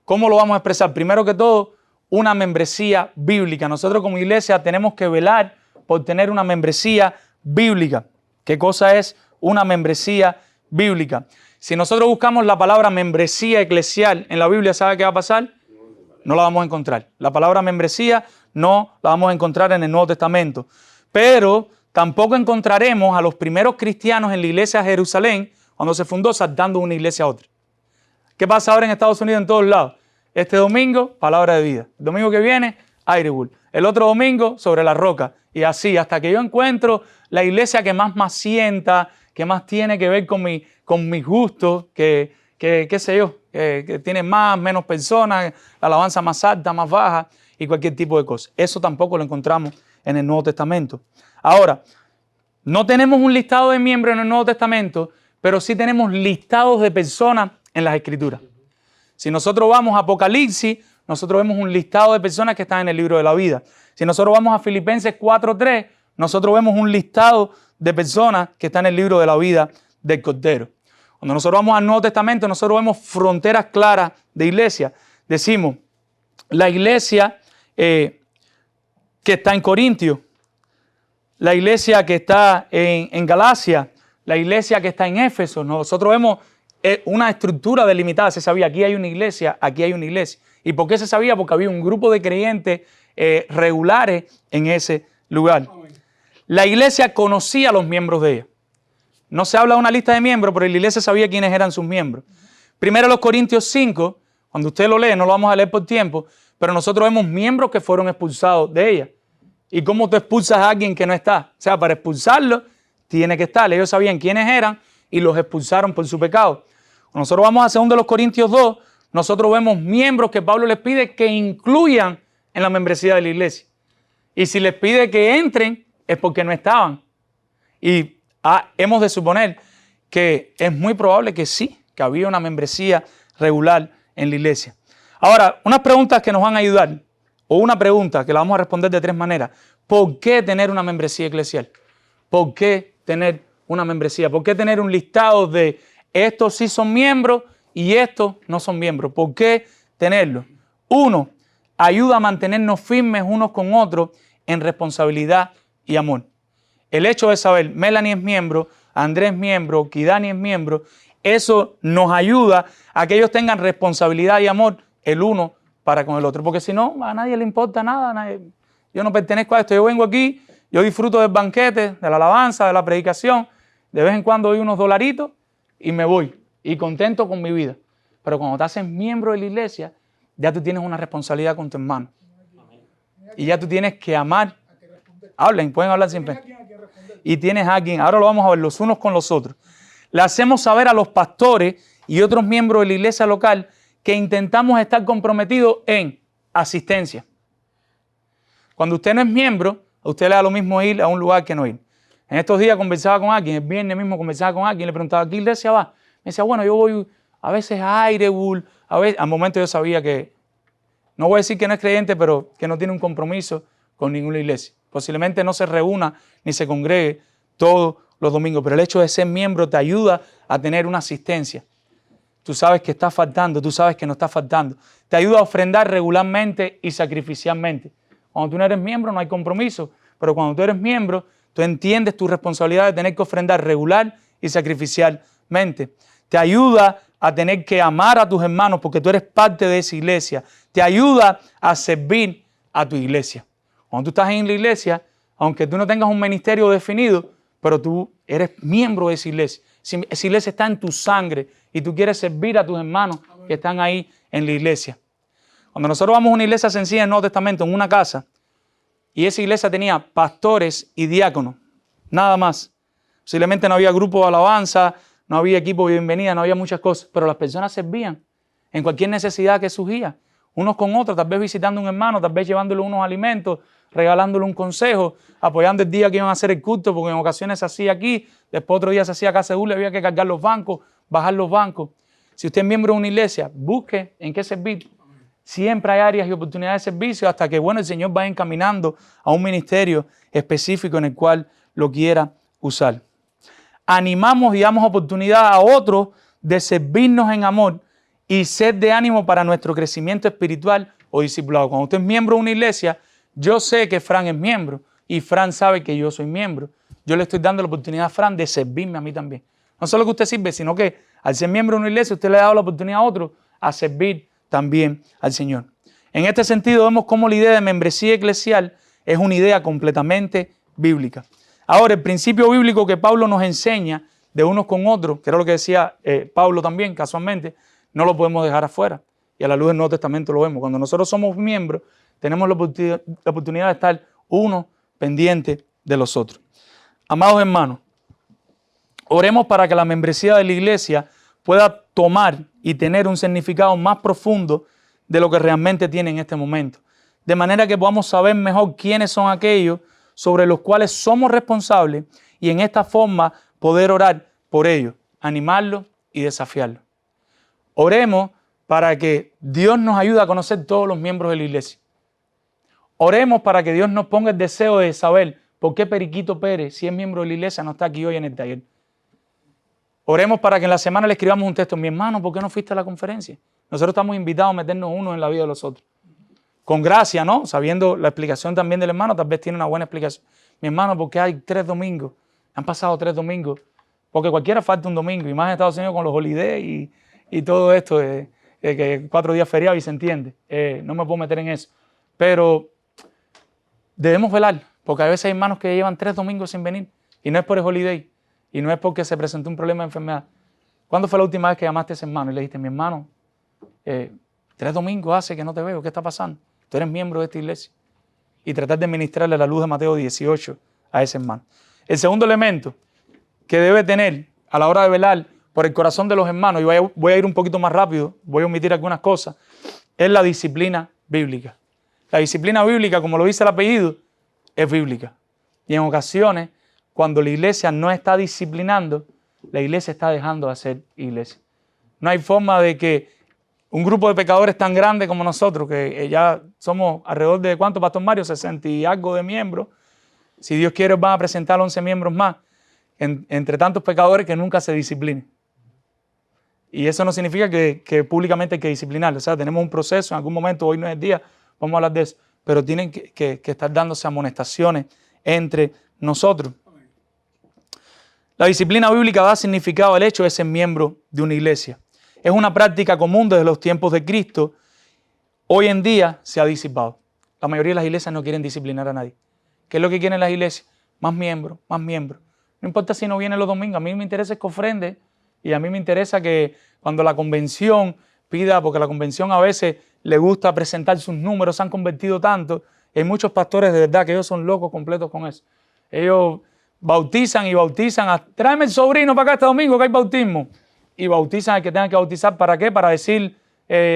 ¿Cómo lo vamos a expresar? Primero que todo, una membresía bíblica. Nosotros como iglesia tenemos que velar por tener una membresía bíblica. ¿Qué cosa es una membresía bíblica? Si nosotros buscamos la palabra membresía eclesial en la Biblia, ¿sabe qué va a pasar? No la vamos a encontrar. La palabra membresía no la vamos a encontrar en el Nuevo Testamento. Pero tampoco encontraremos a los primeros cristianos en la iglesia de Jerusalén, cuando se fundó, saltando de una iglesia a otra. ¿Qué pasa ahora en Estados Unidos en todos lados? Este domingo, palabra de vida. El domingo que viene, Airewood. El otro domingo, sobre la roca. Y así, hasta que yo encuentro la iglesia que más me asienta, que más tiene que ver con mis gustos, que qué sé yo, que tiene más, menos personas, la alabanza más alta, más baja y cualquier tipo de cosa. Eso tampoco lo encontramos en el Nuevo Testamento. Ahora, no tenemos un listado de miembros en el Nuevo Testamento, pero sí tenemos listados de personas en las Escrituras. Si nosotros vamos a Apocalipsis, nosotros vemos un listado de personas que están en el libro de la vida. Si nosotros vamos a Filipenses 4:3, nosotros vemos un listado de personas que están en el libro de la vida del Cordero. Cuando nosotros vamos al Nuevo Testamento, nosotros vemos fronteras claras de iglesia. Decimos, la iglesia que está en Corintios, la iglesia que está en Galacia, la iglesia que está en Éfeso. Nosotros vemos una estructura delimitada. Se sabía, aquí hay una iglesia, aquí hay una iglesia. ¿Y por qué se sabía? Porque había un grupo de creyentes regulares en ese lugar. La iglesia conocía a los miembros de ella. No se habla de una lista de miembros, pero la iglesia sabía quiénes eran sus miembros. Primero los Corintios 5, cuando usted lo lee, no lo vamos a leer por tiempo, pero nosotros vemos miembros que fueron expulsados de ella. ¿Y cómo tú expulsas a alguien que no está? O sea, para expulsarlo, tiene que estar. Ellos sabían quiénes eran y los expulsaron por su pecado. Cuando nosotros vamos a 2 Corintios 2, nosotros vemos miembros que Pablo les pide que incluyan en la membresía de la iglesia. Y si les pide que entren, es porque no estaban. Y hemos de suponer que es muy probable que sí, que había una membresía regular en la iglesia. Ahora, unas preguntas que nos van a ayudar, o una pregunta que la vamos a responder de 3 maneras. ¿Por qué tener una membresía eclesial? ¿Por qué tener una membresía? ¿Por qué tener un listado de estos sí son miembros y estos no son miembros? ¿Por qué tenerlo? 1, ayuda a mantenernos firmes unos con otros en responsabilidad y amor. El hecho de saber, Melanie es miembro, Andrés es miembro, Kidani es miembro, eso nos ayuda a que ellos tengan responsabilidad y amor el uno para con el otro. Porque si no, a nadie le importa nada. Yo no pertenezco a esto. Yo vengo aquí, yo disfruto del banquete, de la alabanza, de la predicación. De vez en cuando doy unos dolaritos y me voy. Y contento con mi vida. Pero cuando te haces miembro de la iglesia, ya tú tienes una responsabilidad con tu hermano. Y ya tú tienes que amar. Hablen, pueden hablar siempre. Y tienes a quien, ahora lo vamos a ver los unos con los otros. Le hacemos saber a los pastores y otros miembros de la iglesia local que intentamos estar comprometidos en asistencia. Cuando usted no es miembro, a usted le da lo mismo ir a un lugar que no ir. En estos días conversaba con alguien, el viernes mismo conversaba con alguien, le preguntaba, ¿a qué iglesia va? Me decía, bueno, yo voy a veces a Airewood, a veces, al momento yo sabía que, no voy a decir que no es creyente, pero que no tiene un compromiso con ninguna iglesia. Posiblemente no se reúna ni se congregue todos los domingos, pero el hecho de ser miembro te ayuda a tener una asistencia. Tú sabes que está faltando, tú sabes que no está faltando. Te ayuda a ofrendar regularmente y sacrificialmente. Cuando tú no eres miembro no hay compromiso, pero cuando tú eres miembro, tú entiendes tu responsabilidad de tener que ofrendar regular y sacrificialmente. Te ayuda a tener que amar a tus hermanos porque tú eres parte de esa iglesia. Te ayuda a servir a tu iglesia. Cuando tú estás en la iglesia, aunque tú no tengas un ministerio definido, pero tú eres miembro de esa iglesia. Esa iglesia está en tu sangre y tú quieres servir a tus hermanos que están ahí en la iglesia. Cuando nosotros vamos a una iglesia sencilla en el Nuevo Testamento, en una casa, y esa iglesia tenía pastores y diáconos, nada más. Posiblemente no había grupo de alabanza, no había equipo de bienvenida, no había muchas cosas, pero las personas servían en cualquier necesidad que surgía, unos con otros, tal vez visitando a un hermano, tal vez llevándole unos alimentos, regalándole un consejo, apoyando el día que iban a hacer el culto, porque en ocasiones se hacía aquí, después otro día se hacía acá seguro, había que cargar los bancos, bajar los bancos. Si usted es miembro de una iglesia, busque en qué servir. Siempre hay áreas y oportunidades de servicio hasta que, bueno, el Señor va encaminando a un ministerio específico en el cual lo quiera usar. Animamos y damos oportunidad a otros de servirnos en amor y ser de ánimo para nuestro crecimiento espiritual o discipulado. Cuando usted es miembro de una iglesia, yo sé que Fran es miembro y Fran sabe que yo soy miembro. Yo le estoy dando la oportunidad a Fran de servirme a mí también. No solo que usted sirve, sino que al ser miembro de una iglesia, usted le ha dado la oportunidad a otro a servir también al Señor. En este sentido, vemos cómo la idea de membresía eclesial es una idea completamente bíblica. Ahora, el principio bíblico que Pablo nos enseña de unos con otros, que era lo que decía Pablo también casualmente, no lo podemos dejar afuera. Y a la luz del Nuevo Testamento lo vemos. Cuando nosotros somos miembros, tenemos la oportunidad de estar uno pendiente de los otros. Amados hermanos, oremos para que la membresía de la iglesia pueda tomar y tener un significado más profundo de lo que realmente tiene en este momento. De manera que podamos saber mejor quiénes son aquellos sobre los cuales somos responsables y en esta forma poder orar por ellos, animarlos y desafiarlos. Oremos para que Dios nos ayude a conocer todos los miembros de la iglesia. Oremos para que Dios nos ponga el deseo de saber por qué Periquito Pérez, si es miembro de la iglesia, no está aquí hoy en el taller. Oremos para que en la semana le escribamos un texto. Mi hermano, ¿por qué no fuiste a la conferencia? Nosotros estamos invitados a meternos unos en la vida de los otros. Con gracia, ¿no? Sabiendo la explicación también del hermano, tal vez tiene una buena explicación. Mi hermano, ¿por qué hay 3 domingos? Han pasado 3 domingos. Porque cualquiera falta un domingo, y más en Estados Unidos con los holidays y todo esto, que 4 días feriados y se entiende. No me puedo meter en eso. Pero debemos velar, porque a veces hay hermanos que llevan 3 domingos sin venir, y no es por el holiday. Y no es porque se presentó un problema de enfermedad. ¿Cuándo fue la última vez que llamaste a ese hermano y le dijiste, mi hermano, 3 domingos hace que no te veo, ¿qué está pasando? Tú eres miembro de esta iglesia. Y tratar de ministrarle la luz de Mateo 18 a ese hermano. El segundo elemento que debe tener a la hora de velar por el corazón de los hermanos, y voy a ir un poquito más rápido, voy a omitir algunas cosas, es la disciplina bíblica. La disciplina bíblica, como lo dice el apellido, es bíblica. Y en ocasiones, cuando la iglesia no está disciplinando, la iglesia está dejando de ser iglesia. No hay forma de que un grupo de pecadores tan grande como nosotros, que ya somos alrededor de, ¿cuánto, Pastor Mario? 60 y algo de miembros. Si Dios quiere, van a presentar 11 miembros más, entre tantos pecadores que nunca se disciplinen. Y eso no significa que públicamente hay que disciplinarlo. O sea, tenemos un proceso, en algún momento, hoy no es el día, vamos a hablar de eso, pero tienen que estar dándose amonestaciones entre nosotros. La disciplina bíblica da significado al hecho de ser miembro de una iglesia. Es una práctica común desde los tiempos de Cristo. Hoy en día se ha disipado. La mayoría de las iglesias no quieren disciplinar a nadie. ¿Qué es lo que quieren las iglesias? Más miembros, más miembros. No importa si no vienen los domingos, a mí me interesa que ofrende y a mí me interesa que cuando la convención pida, porque la convención a veces le gusta presentar sus números, se han convertido tanto. Y hay muchos pastores de verdad que ellos son locos completos con eso. Ellos bautizan y bautizan. Tráeme el sobrino para acá este domingo que hay bautismo. Y bautizan al que tengan que bautizar. ¿Para qué? Para decir,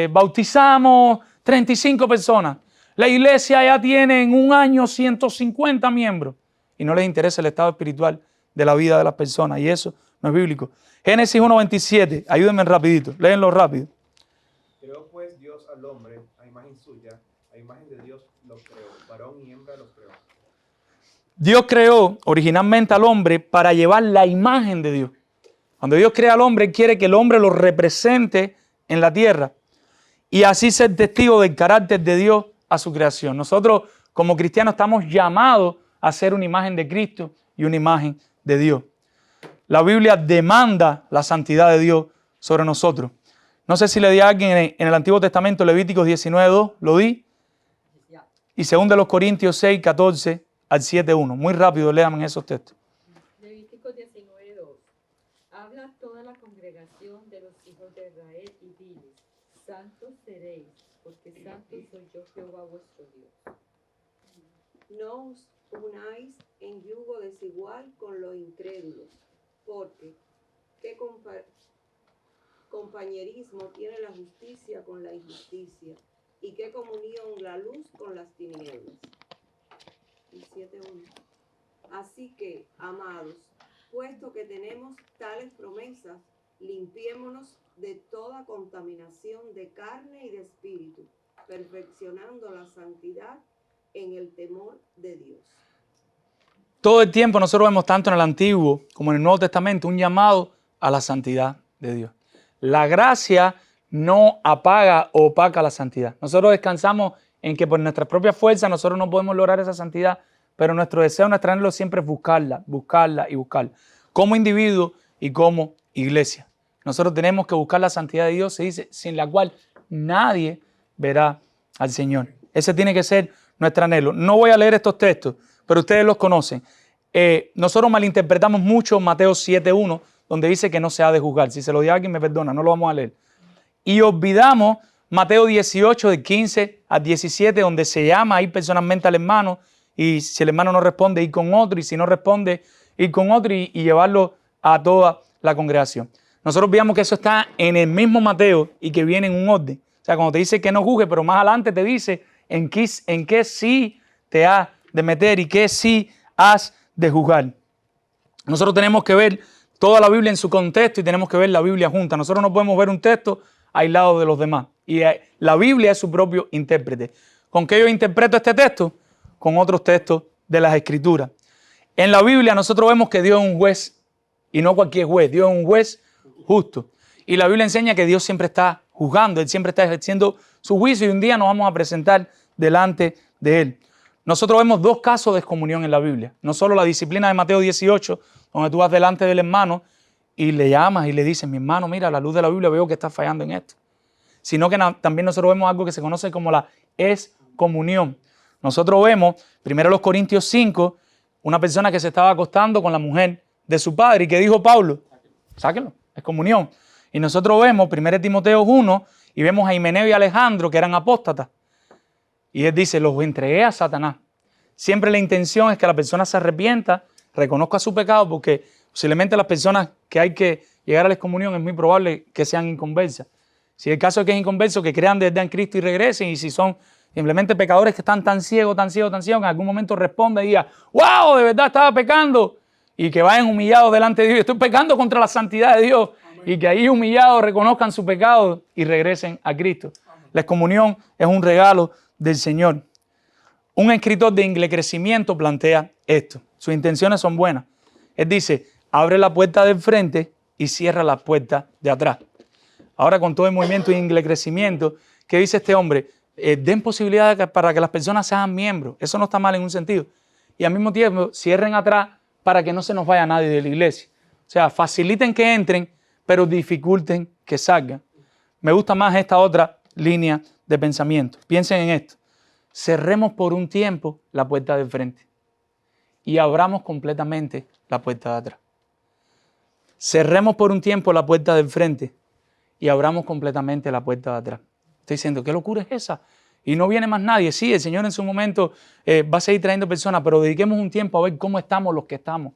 bautizamos 35 personas. La iglesia ya tiene en un año 150 miembros. Y no les interesa el estado espiritual de la vida de las personas. Y eso no es bíblico. Génesis 1:27. Ayúdenme rapidito. Léenlo rápido. Creó pues Dios al hombre a imagen suya. A imagen de Dios lo creó. Varón y hembra los creó. Dios creó originalmente al hombre para llevar la imagen de Dios. Cuando Dios crea al hombre, quiere que el hombre lo represente en la tierra y así ser testigo del carácter de Dios a su creación. Nosotros como cristianos estamos llamados a ser una imagen de Cristo y una imagen de Dios. La Biblia demanda la santidad de Dios sobre nosotros. No sé si le di a alguien en el Antiguo Testamento, Levíticos 19:2, lo di. Y 2 Corintios 6:14 al 7:1. Muy rápido, léanme esos textos. Levítico 19:2. Habla toda la congregación de los hijos de Israel y diles: santos seréis, porque santo soy yo, Jehová vuestro Dios. No os unáis en yugo desigual con los incrédulos, porque ¿qué compañerismo tiene la justicia con la injusticia? ¿Y qué comunión la luz con las tinieblas? 7:1. Así que, amados, puesto que tenemos tales promesas, limpiémonos de toda contaminación de carne y de espíritu, perfeccionando la santidad en el temor de Dios. Todo el tiempo nosotros vemos tanto en el Antiguo como en el Nuevo Testamento un llamado a la santidad de Dios. La gracia no apaga o opaca la santidad. Nosotros descansamos en que por nuestra propia fuerza nosotros no podemos lograr esa santidad, pero nuestro deseo, nuestro anhelo siempre es buscarla, buscarla y buscarla. Como individuo y como iglesia. Nosotros tenemos que buscar la santidad de Dios, se dice, sin la cual nadie verá al Señor. Ese tiene que ser nuestro anhelo. No voy a leer estos textos, pero ustedes los conocen. Nosotros malinterpretamos mucho Mateo 7:1, donde dice que no se ha de juzgar. Si se lo di a alguien, me perdona, no lo vamos a leer. Y olvidamos Mateo 18, del 15 al 17, donde se llama a ir personalmente al hermano, y si el hermano no responde, ir con otro, y si no responde, ir con otro y llevarlo a toda la congregación. Nosotros veamos que eso está en el mismo Mateo y que viene en un orden. O sea, cuando te dice que no juzgue, pero más adelante te dice en qué sí te has de meter y qué sí has de juzgar. Nosotros tenemos que ver toda la Biblia en su contexto y tenemos que ver la Biblia junta. Nosotros no podemos ver un texto aislado de los demás. Y la Biblia es su propio intérprete. ¿Con qué yo interpreto este texto? Con otros textos de las Escrituras. En la Biblia nosotros vemos que Dios es un juez y no cualquier juez. Dios es un juez justo. Y la Biblia enseña que Dios siempre está juzgando, Él siempre está ejerciendo su juicio y un día nos vamos a presentar delante de Él. Nosotros vemos dos casos de excomunión en la Biblia. No solo la disciplina de Mateo 18, donde tú vas delante del hermano y le llamas y le dices, mi hermano, mira, a la luz de la Biblia veo que estás fallando en esto. Sino que también nosotros vemos algo que se conoce como la excomunión. Nosotros vemos, 1 Corintios 5, una persona que se estaba acostando con la mujer de su padre y que dijo Pablo, sáquenlo, excomunión. Y nosotros vemos 1 Timoteo 1 y vemos a Himeneo y Alejandro que eran apóstatas. Y él dice, los entregué a Satanás. Siempre la intención es que la persona se arrepienta, reconozca su pecado, porque posiblemente las personas que hay que llegar a la excomunión es muy probable que sean inconversas. Si el caso es que es inconverso, que crean de verdad en Cristo y regresen, y si son simplemente pecadores que están tan ciegos, que en algún momento responda y diga, wow, de verdad estaba pecando, y que vayan humillados delante de Dios, estoy pecando contra la santidad de Dios, y que ahí humillados reconozcan su pecado y regresen a Cristo. La excomunión es un regalo del Señor. Un escritor de Ingle Crecimiento plantea esto. Sus intenciones son buenas. Él dice, abre la puerta del frente y cierra la puerta de atrás. Ahora con todo el movimiento de Ingle Crecimiento, ¿qué dice este hombre? den posibilidad para que las personas sean miembros. Eso no está mal en un sentido. Y al mismo tiempo cierren atrás para que no se nos vaya nadie de la iglesia. O sea, faciliten que entren, pero dificulten que salgan. Me gusta más esta otra línea de pensamiento. Piensen en esto. Cerremos por un tiempo la puerta del frente y abramos completamente la puerta de atrás. Cerremos por un tiempo la puerta del frente y abramos completamente la puerta de atrás. Estoy diciendo, ¿qué locura es esa? Y no viene más nadie. Sí, el Señor en su momento va a seguir trayendo personas, pero dediquemos un tiempo a ver cómo estamos los que estamos.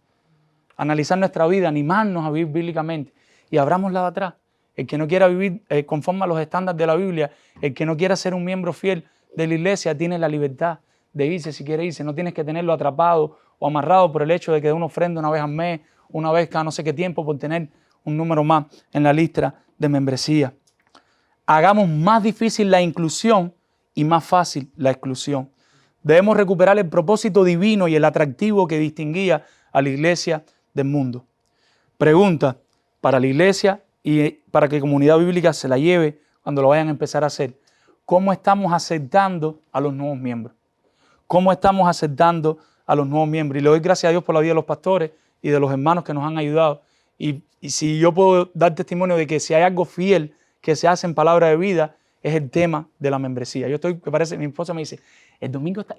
Analizar nuestra vida, animarnos a vivir bíblicamente y abramos la de atrás. El que no quiera vivir conforme a los estándares de la Biblia, el que no quiera ser un miembro fiel de la iglesia, tiene la libertad de irse si quiere irse. No tienes que tenerlo atrapado o amarrado por el hecho de que dé una ofrenda una vez al mes, una vez cada no sé qué tiempo, por tener un número más en la lista de membresía. Hagamos más difícil la inclusión y más fácil la exclusión. Debemos recuperar el propósito divino y el atractivo que distinguía a la iglesia del mundo. Pregunta para la iglesia y para que Comunidad Bíblica se la lleve cuando lo vayan a empezar a hacer. ¿Cómo estamos aceptando a los nuevos miembros? ¿Cómo estamos aceptando a los nuevos miembros? Y le doy gracias a Dios por la vida de los pastores y de los hermanos que nos han ayudado. Y si yo puedo dar testimonio de que si hay algo fiel que se hace en Palabra de Vida, es el tema de la membresía. Yo estoy, me parece, mi esposa me dice, el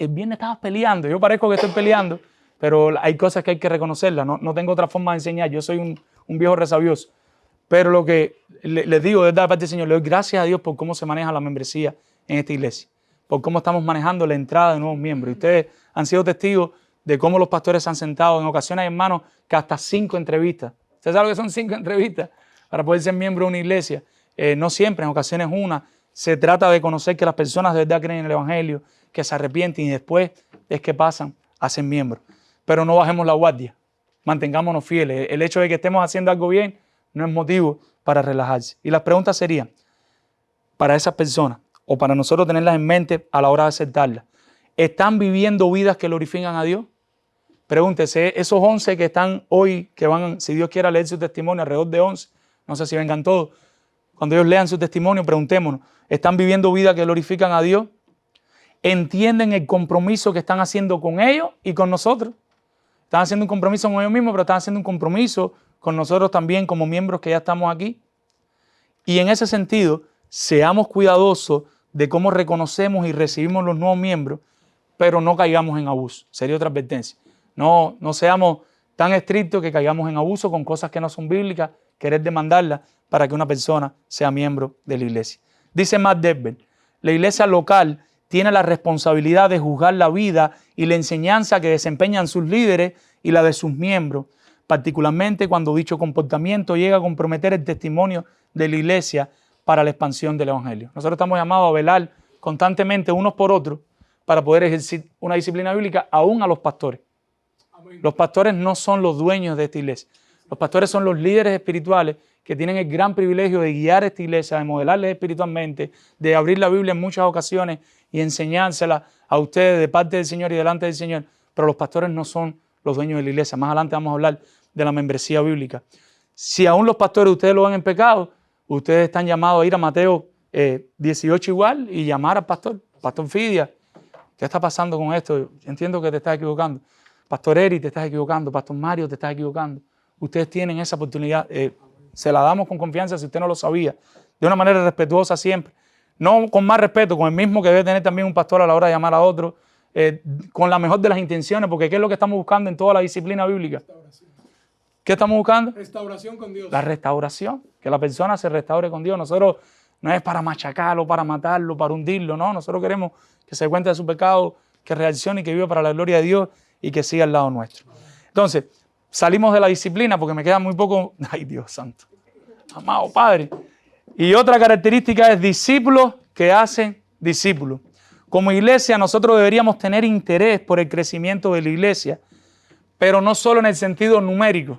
viernes estabas peleando. Yo parezco que estoy peleando, pero hay cosas que hay que reconocerlas. No tengo otra forma de enseñar. Yo soy un viejo resabioso. Pero lo que les digo desde la parte del Señor, le doy gracias a Dios por cómo se maneja la membresía en esta iglesia, por cómo estamos manejando la entrada de nuevos miembros. Y ustedes han sido testigos de cómo los pastores se han sentado. En ocasiones, hermanos, que hasta 5 entrevistas. ¿Usted sabe lo que son 5 entrevistas para poder ser miembro de una iglesia? No siempre, en ocasiones una. Se trata de conocer que las personas de verdad creen en el Evangelio, que se arrepienten y después es que pasan a ser miembros. Pero no bajemos la guardia, mantengámonos fieles. El hecho de que estemos haciendo algo bien no es motivo para relajarse. Y las preguntas serían, para esas personas, o para nosotros tenerlas en mente a la hora de aceptarlas, ¿están viviendo vidas que glorifican a Dios? Pregúntese, esos 11 que están hoy, que van, si Dios quiere, a leer su testimonio, alrededor de 11, no sé si vengan todos, cuando ellos lean su testimonio, preguntémonos, ¿están viviendo vidas que glorifican a Dios? ¿Entienden el compromiso que están haciendo con ellos y con nosotros? Están haciendo un compromiso con ellos mismos, pero están haciendo un compromiso con nosotros también como miembros que ya estamos aquí. Y en ese sentido, seamos cuidadosos de cómo reconocemos y recibimos los nuevos miembros, pero no caigamos en abuso. Sería otra advertencia. No seamos tan estrictos que caigamos en abuso con cosas que no son bíblicas, querer demandarlas para que una persona sea miembro de la iglesia. Dice Matt Devber, la iglesia local tiene la responsabilidad de juzgar la vida y la enseñanza que desempeñan sus líderes y la de sus miembros, particularmente cuando dicho comportamiento llega a comprometer el testimonio de la iglesia para la expansión del Evangelio. Nosotros estamos llamados a velar constantemente unos por otros para poder ejercer una disciplina bíblica aún a los pastores. Los pastores no son los dueños de esta iglesia. Los pastores son los líderes espirituales que tienen el gran privilegio de guiar esta iglesia, de modelarles espiritualmente, de abrir la Biblia en muchas ocasiones y enseñársela a ustedes de parte del Señor y delante del Señor. Pero los pastores no son los dueños de la iglesia. Más adelante vamos a hablar de la membresía bíblica. Si aún los pastores ustedes lo ven en pecado, ustedes están llamados a ir a Mateo 18 igual y llamar al pastor Fidia. ¿Qué está pasando con esto? Entiendo que te estás equivocando. Pastor Eri, te estás equivocando. Pastor Mario, te estás equivocando. Ustedes tienen esa oportunidad. Se la damos con confianza si usted no lo sabía. De una manera respetuosa siempre. No con más respeto, con el mismo que debe tener también un pastor a la hora de llamar a otro. Con la mejor de las intenciones, porque ¿qué es lo que estamos buscando en toda la disciplina bíblica? ¿Qué estamos buscando? Restauración con Dios. La restauración. Que la persona se restaure con Dios. Nosotros no es para machacarlo, para matarlo, para hundirlo. No, nosotros queremos que se dé cuenta de su pecado, que reaccione y que viva para la gloria de Dios y que siga al lado nuestro. Entonces, salimos de la disciplina porque me queda muy poco. Ay, Dios santo. Amado Padre. Y otra característica es discípulos que hacen discípulos. Como iglesia, nosotros deberíamos tener interés por el crecimiento de la iglesia, pero no solo en el sentido numérico,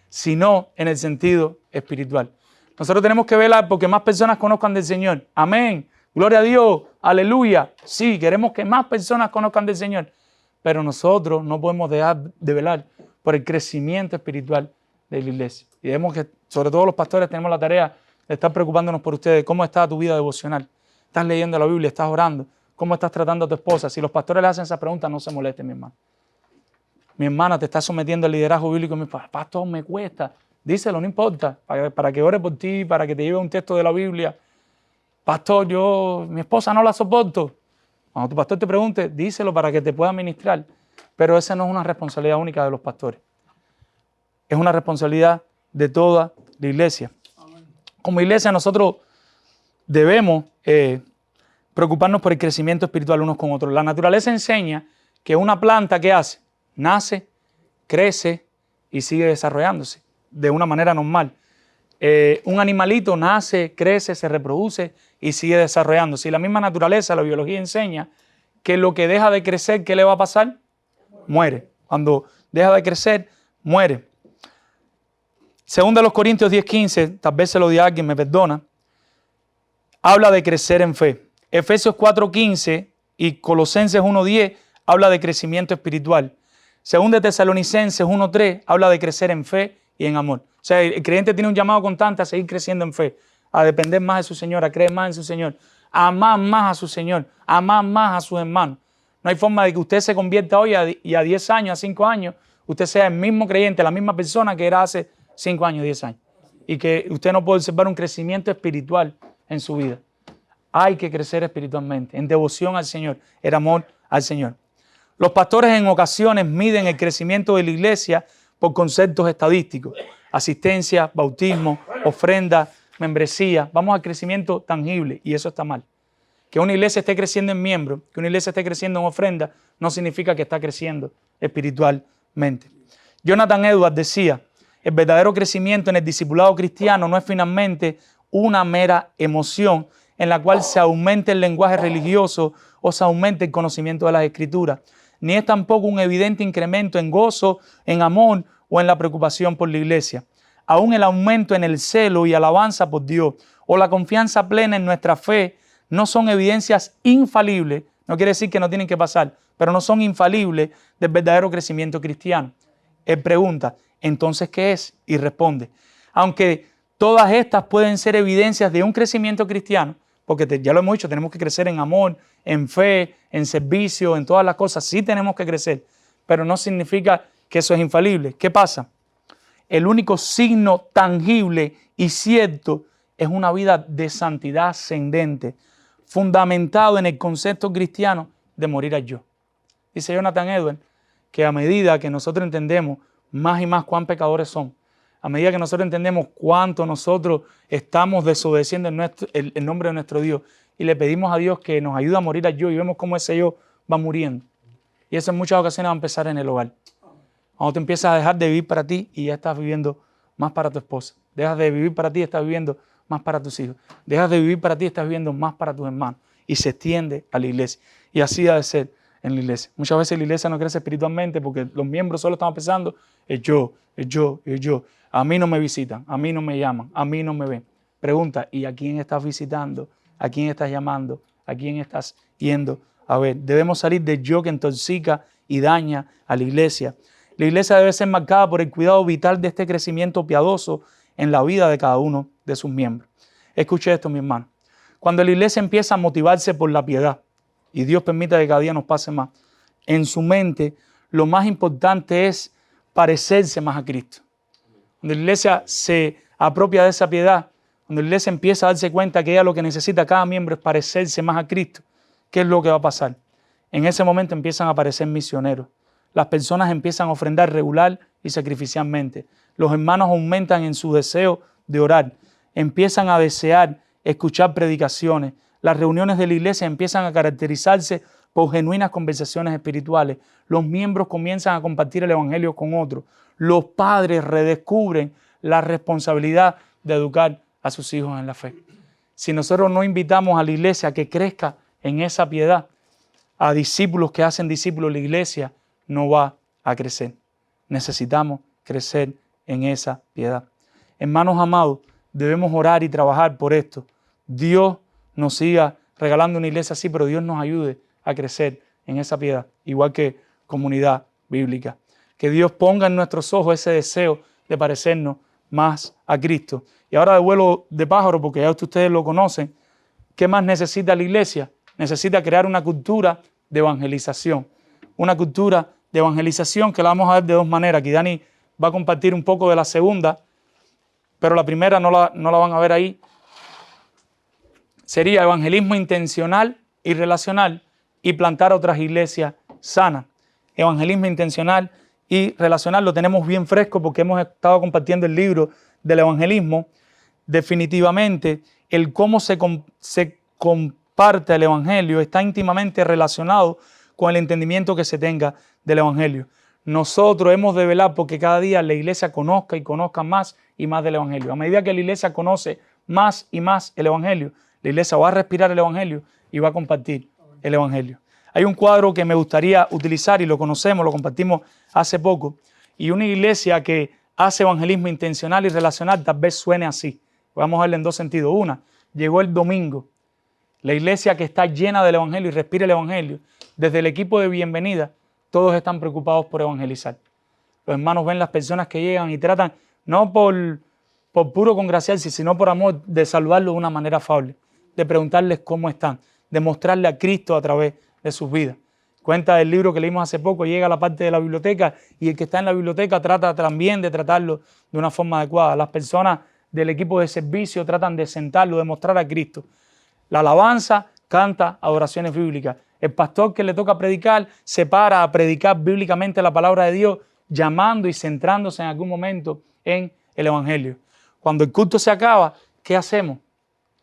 sino en el sentido espiritual. Nosotros tenemos que velar porque más personas conozcan del Señor. Amén. Gloria a Dios. Aleluya. Sí, queremos que más personas conozcan del Señor, pero nosotros no podemos dejar de velar por el crecimiento espiritual de la iglesia. Y vemos que, sobre todo los pastores, tenemos la tarea de estar preocupándonos por ustedes. ¿Cómo está tu vida devocional? estás leyendo la Biblia, estás orando, cómo estás tratando a tu esposa. Si los pastores le hacen esa pregunta, no se moleste, mi hermano. Mi hermana te está sometiendo al liderazgo bíblico. Mi pastor, me cuesta. Díselo, no importa, para que ore por ti, para que te lleve un texto de la Biblia. Pastor, mi esposa no la soporto. Cuando tu pastor te pregunte, díselo para que te pueda ministrar. Pero esa no es una responsabilidad única de los pastores. Es una responsabilidad de toda la iglesia. Como iglesia nosotros debemos preocuparnos por el crecimiento espiritual unos con otros. La naturaleza enseña que una planta, ¿qué hace? Nace, crece y sigue desarrollándose de una manera normal. Un animalito nace, crece, se reproduce y sigue desarrollándose. Y la misma naturaleza, la biología enseña que lo que deja de crecer, ¿qué le va a pasar? Muere. Cuando deja de crecer, muere. Según de los Corintios 10:15, tal vez se lo di a alguien, me perdona, habla de crecer en fe. Efesios 4:15 y Colosenses 1:10 habla de crecimiento espiritual. Según de Tesalonicenses 1:3 habla de crecer en fe y en amor. O sea, el creyente tiene un llamado constante a seguir creciendo en fe, a depender más de su Señor, a creer más en su Señor, a amar más a su Señor, a amar más a sus hermanos. No hay forma de que usted se convierta hoy y a 10 años, a 5 años, usted sea el mismo creyente, la misma persona que era hace 5 años, 10 años. Y que usted no puede observar un crecimiento espiritual en su vida. Hay que crecer espiritualmente, en devoción al Señor, en amor al Señor. Los pastores en ocasiones miden el crecimiento de la iglesia por conceptos estadísticos. Asistencia, bautismo, ofrenda, membresía. Vamos al crecimiento tangible y eso está mal. Que una iglesia esté creciendo en miembros, que una iglesia esté creciendo en ofrenda, no significa que está creciendo espiritualmente. Jonathan Edwards decía, el verdadero crecimiento en el discipulado cristiano no es finalmente una mera emoción en la cual se aumente el lenguaje religioso o se aumente el conocimiento de las Escrituras, ni es tampoco un evidente incremento en gozo, en amor o en la preocupación por la iglesia. Aún el aumento en el celo y alabanza por Dios o la confianza plena en nuestra fe no son evidencias infalibles, no quiere decir que no tienen que pasar, pero no son infalibles del verdadero crecimiento cristiano. Él pregunta, ¿entonces qué es? Y responde, aunque todas estas pueden ser evidencias de un crecimiento cristiano, porque ya lo hemos dicho, tenemos que crecer en amor, en fe, en servicio, en todas las cosas, sí tenemos que crecer, pero no significa que eso es infalible. ¿Qué pasa? El único signo tangible y cierto es una vida de santidad ascendente, fundamentado en el concepto cristiano de morir al yo. Dice Jonathan Edwards que a medida que nosotros entendemos más y más cuán pecadores somos, a medida que nosotros entendemos cuánto nosotros estamos desobedeciendo el nombre de nuestro Dios y le pedimos a Dios que nos ayude a morir al yo y vemos cómo ese yo va muriendo. Y eso en muchas ocasiones va a empezar en el hogar. Cuando tú empiezas a dejar de vivir para ti y ya estás viviendo más para tu esposa. Dejas de vivir para ti y estás viviendo más para tus hijos. Dejas de vivir para ti y estás viviendo más para tus hermanos. Y se extiende a la iglesia. Y así ha de ser en la iglesia. Muchas veces la iglesia no crece espiritualmente porque los miembros solo están pensando el yo, el yo, el yo. A mí no me visitan, a mí no me llaman, a mí no me ven. Pregunta, ¿y a quién estás visitando? ¿A quién estás llamando? ¿A quién estás yendo a ver? Debemos salir del yo que intoxica y daña a la iglesia. La iglesia debe ser marcada por el cuidado vital de este crecimiento piadoso en la vida de cada uno de sus miembros. Escuche esto, mi hermano. Cuando la iglesia empieza a motivarse por la piedad, y Dios permita que cada día nos pase más, en su mente lo más importante es parecerse más a Cristo. Cuando la iglesia se apropia de esa piedad, cuando la iglesia empieza a darse cuenta que ella lo que necesita cada miembro es parecerse más a Cristo, ¿qué es lo que va a pasar? En ese momento empiezan a aparecer misioneros. Las personas empiezan a ofrendar regular y sacrificialmente. Los hermanos aumentan en su deseo de orar. Empiezan a desear escuchar predicaciones. Las reuniones de la iglesia empiezan a caracterizarse por genuinas conversaciones espirituales. Los miembros comienzan a compartir el evangelio con otros. Los padres redescubren la responsabilidad de educar a sus hijos en la fe. Si nosotros no invitamos a la iglesia a que crezca en esa piedad, a discípulos que hacen discípulos, la iglesia no va a crecer. Necesitamos crecer en esa piedad. Hermanos amados, debemos orar y trabajar por esto. Dios nos siga regalando una iglesia así, pero Dios nos ayude a crecer en esa piedad, igual que comunidad bíblica. Que Dios ponga en nuestros ojos ese deseo de parecernos más a Cristo. Y ahora de vuelo de pájaro, porque ya ustedes lo conocen, ¿Qué más necesita la iglesia? Necesita crear una cultura de evangelización. Una cultura de evangelización que la vamos a ver de dos maneras. Aquí Dani va a compartir un poco de la segunda, pero la primera no la van a ver ahí. Sería evangelismo intencional y relacional y plantar otras iglesias sanas. Evangelismo intencional y relacional lo tenemos bien fresco porque hemos estado compartiendo el libro del evangelismo. Definitivamente, el cómo se comparte el evangelio está íntimamente relacionado con el entendimiento que se tenga del evangelio. Nosotros hemos de velar porque cada día la iglesia conozca y conozca más y más del evangelio. A medida que la iglesia conoce más y más el evangelio, la iglesia va a respirar el evangelio y va a compartir el evangelio. Hay un cuadro que me gustaría utilizar y lo conocemos, lo compartimos hace poco, y una iglesia que hace evangelismo intencional y relacional tal vez suene así. Vamos a verlo en dos sentidos. Una, llegó el domingo. La iglesia que está llena del evangelio y respira el evangelio, desde el equipo de bienvenida, todos están preocupados por evangelizar. Los hermanos ven las personas que llegan y tratan, no por puro congraciarse, sino por amor, de saludarlos de una manera afable, de preguntarles cómo están, de mostrarle a Cristo a través de sus vidas. Cuenta el libro que leímos hace poco, llega a la parte de la biblioteca y el que está en la biblioteca trata también de tratarlo de una forma adecuada. Las personas del equipo de servicio tratan de sentarlo, de mostrar a Cristo. La alabanza canta adoraciones bíblicas. El pastor que le toca predicar se para a predicar bíblicamente la palabra de Dios, llamando y centrándose en algún momento en el evangelio. Cuando el culto se acaba, ¿qué hacemos?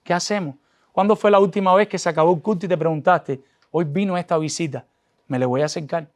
¿Qué hacemos? ¿Cuándo fue la última vez que se acabó el culto y te preguntaste, hoy vino esta visita, me le voy a acercar?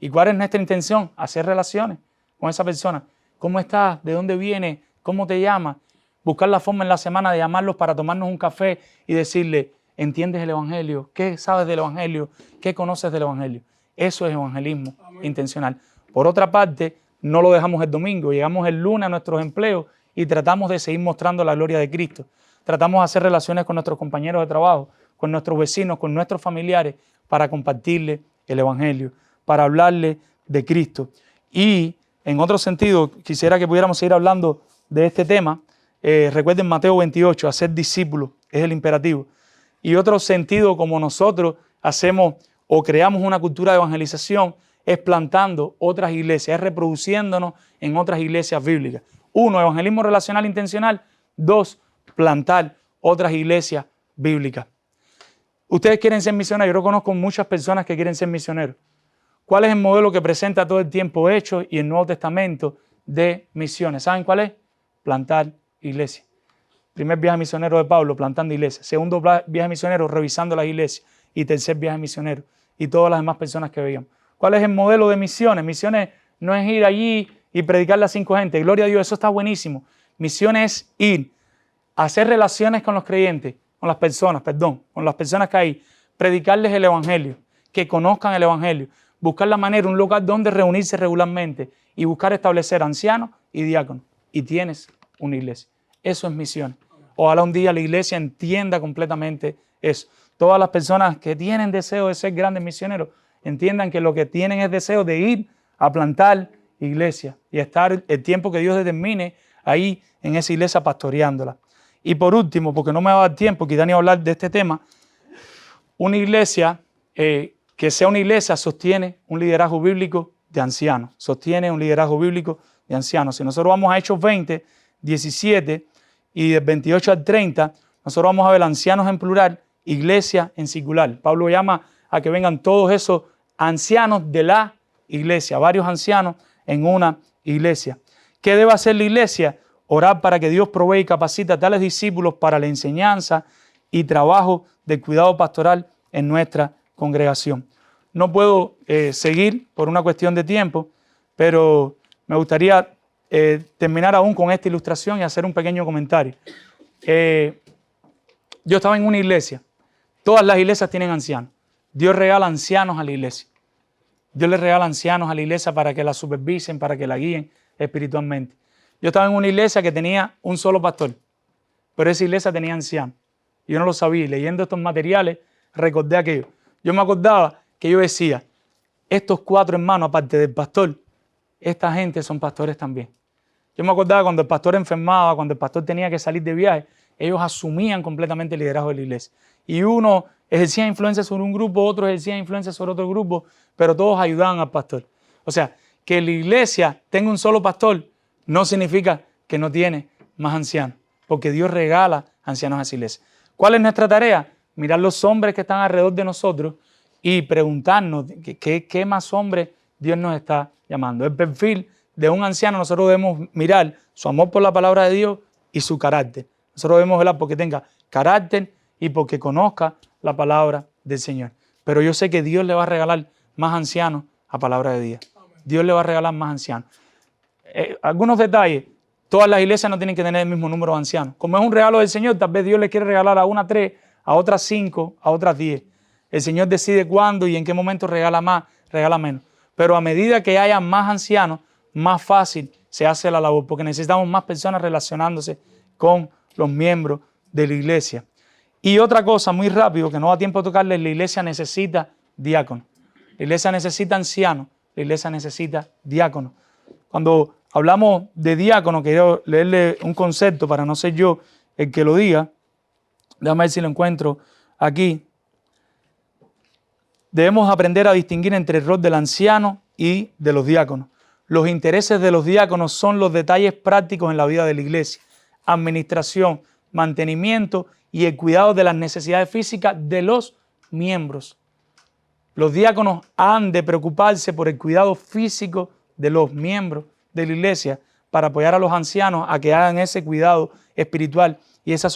¿Y cuál es nuestra intención? Hacer relaciones con esa persona. ¿Cómo estás? ¿De dónde vienes? ¿Cómo te llamas? Buscar la forma en la semana de llamarlos para tomarnos un café y decirle, ¿entiendes el evangelio? ¿Qué sabes del evangelio? ¿Qué conoces del evangelio? Eso es evangelismo intencional. Por otra parte, no lo dejamos el domingo, llegamos el lunes a nuestros empleos y tratamos de seguir mostrando la gloria de Cristo. Tratamos de hacer relaciones con nuestros compañeros de trabajo, con nuestros vecinos, con nuestros familiares, para compartirle el evangelio, para hablarle de Cristo. Y en otro sentido, quisiera que pudiéramos seguir hablando de este tema. Recuerden Mateo 28, hacer discípulos es el imperativo. Y otro sentido, como nosotros hacemos o creamos una cultura de evangelización, es plantando otras iglesias, es reproduciéndonos en otras iglesias bíblicas. Uno, evangelismo relacional intencional. Dos, plantar otras iglesias bíblicas. Ustedes quieren ser misioneros. Yo conozco muchas personas que quieren ser misioneros. ¿Cuál es el modelo que presenta todo el tiempo Hechos y el Nuevo Testamento de misiones? ¿Saben cuál es? Plantar iglesia. Primer viaje misionero de Pablo, plantando iglesias. Segundo viaje misionero, revisando las iglesias. Y tercer viaje misionero. Y todas las demás personas que veíamos. ¿Cuál es el modelo de misiones? Misiones no es ir allí y predicarle a 5 gente. Gloria a Dios, eso está buenísimo. Misiones es ir, hacer relaciones con los creyentes, con las personas que hay, predicarles el evangelio, que conozcan el evangelio, buscar la manera, un lugar donde reunirse regularmente y buscar establecer ancianos y diáconos. Y tienes una iglesia. Eso es misión. Ojalá un día la iglesia entienda completamente eso. Todas las personas que tienen deseo de ser grandes misioneros entiendan que lo que tienen es deseo de ir a plantar iglesia y estar el tiempo que Dios determine ahí en esa iglesia pastoreándola. Y por último, porque no me va a dar tiempo, que Dani va a hablar de este tema, una iglesia que sea una iglesia sostiene un liderazgo bíblico de ancianos. Sostiene un liderazgo bíblico de ancianos. Si nosotros vamos a Hechos 20, 17 y del 28 al 30, nosotros vamos a ver ancianos en plural, iglesia en singular. Pablo llama a que vengan todos esos ancianos de la iglesia, varios ancianos en una iglesia. ¿Qué debe hacer la iglesia? Orar para que Dios provee y capacite a tales discípulos para la enseñanza y trabajo del cuidado pastoral en nuestra congregación. No puedo seguir por una cuestión de tiempo, pero me gustaría terminar aún con esta ilustración y hacer un pequeño comentario. Yo estaba en una iglesia. Todas las iglesias tienen ancianos. Dios regala ancianos a la iglesia. Dios les regala ancianos a la iglesia para que la supervisen, para que la guíen espiritualmente. Yo estaba en una iglesia que tenía un solo pastor, pero esa iglesia tenía ancianos. Yo no lo sabía y leyendo estos materiales recordé aquello. Yo me acordaba que yo decía, estos 4 hermanos, aparte del pastor, esta gente son pastores también. Yo me acordaba cuando el pastor enfermaba, cuando el pastor tenía que salir de viaje, ellos asumían completamente el liderazgo de la iglesia. Y uno ejercía influencia sobre un grupo, otro ejercía influencia sobre otro grupo, pero todos ayudaban al pastor. O sea, que la iglesia tenga un solo pastor no significa que no tiene más ancianos, porque Dios regala ancianos a esa iglesia. ¿Cuál es nuestra tarea? Mirar los hombres que están alrededor de nosotros y preguntarnos qué más hombres Dios nos está llamando. El perfil de un anciano nosotros debemos mirar su amor por la palabra de Dios y su carácter. Nosotros debemos velar porque tenga carácter y porque conozca la palabra del Señor. Pero yo sé que Dios le va a regalar más ancianos a palabra de Dios. Dios le va a regalar más ancianos. Algunos detalles. Todas las iglesias no tienen que tener el mismo número de ancianos. Como es un regalo del Señor, tal vez Dios le quiere regalar a unas 3, a otras 5, a otras 10. El Señor decide cuándo y en qué momento regala más, regala menos. Pero a medida que haya más ancianos, más fácil se hace la labor, porque necesitamos más personas relacionándose con los miembros de la iglesia. Y otra cosa muy rápido, que no da tiempo de tocarles, la iglesia necesita diáconos. La iglesia necesita ancianos, la iglesia necesita diáconos. Cuando hablamos de diácono, quiero leerle un concepto para no ser yo el que lo diga. Déjame ver si lo encuentro aquí. Debemos aprender a distinguir entre el rol del anciano y de los diáconos. Los intereses de los diáconos son los detalles prácticos en la vida de la iglesia. Administración, mantenimiento y el cuidado de las necesidades físicas de los miembros. Los diáconos han de preocuparse por el cuidado físico de los miembros de la iglesia para apoyar a los ancianos a que hagan ese cuidado espiritual y esa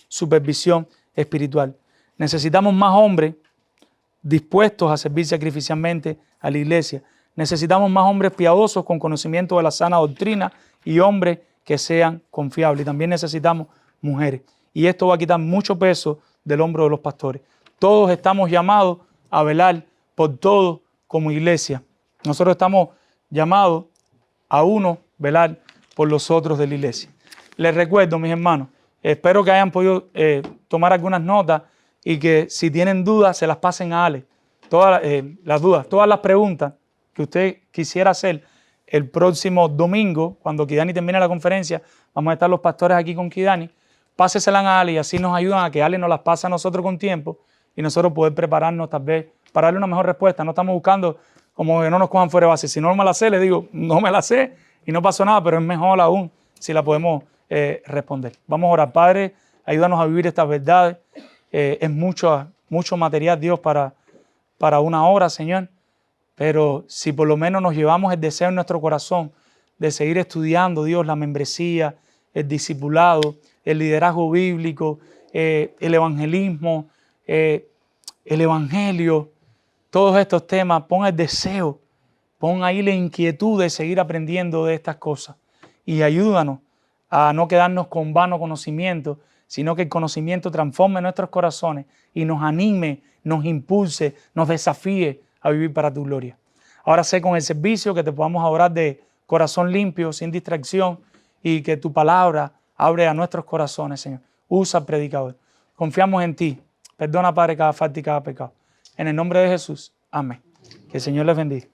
supervisión espiritual. Necesitamos más hombres dispuestos a servir sacrificialmente a la iglesia. Necesitamos más hombres piadosos con conocimiento de la sana doctrina y hombres que sean confiables. Y también necesitamos mujeres. Y esto va a quitar mucho peso del hombro de los pastores. Todos estamos llamados a velar por todos como iglesia. Nosotros estamos llamados a uno velar por los otros de la iglesia. Les recuerdo, mis hermanos, espero que hayan podido tomar algunas notas y que si tienen dudas se las pasen a Ale. Todas las dudas, todas las preguntas que usted quisiera hacer el próximo domingo, cuando Kidani termine la conferencia, vamos a estar los pastores aquí con Kidani. Páseselas a Ale y así nos ayudan a que Ale nos las pase a nosotros con tiempo y nosotros poder prepararnos tal vez para darle una mejor respuesta. No estamos buscando como que no nos cojan fuera de base. Si no me la sé, le digo, no me la sé y no pasó nada, pero es mejor aún si la podemos responder. Vamos a orar. Padre, ayúdanos a vivir estas verdades. Es mucho material, Dios, para una hora, Señor. Pero si por lo menos nos llevamos el deseo en nuestro corazón de seguir estudiando, Dios, la membresía, el discipulado, el liderazgo bíblico, el evangelismo, el evangelio, todos estos temas, pon el deseo, pon ahí la inquietud de seguir aprendiendo de estas cosas y ayúdanos a no quedarnos con vano conocimiento, sino que el conocimiento transforme nuestros corazones y nos anime, nos impulse, nos desafíe a vivir para tu gloria. Ahora sé con el servicio que te podamos adorar de corazón limpio, sin distracción, y que tu palabra abre a nuestros corazones, Señor. Usa al predicador. Confiamos en ti. Perdona, Padre, cada falta y cada pecado. En el nombre de Jesús. Amén. Que el Señor les bendiga.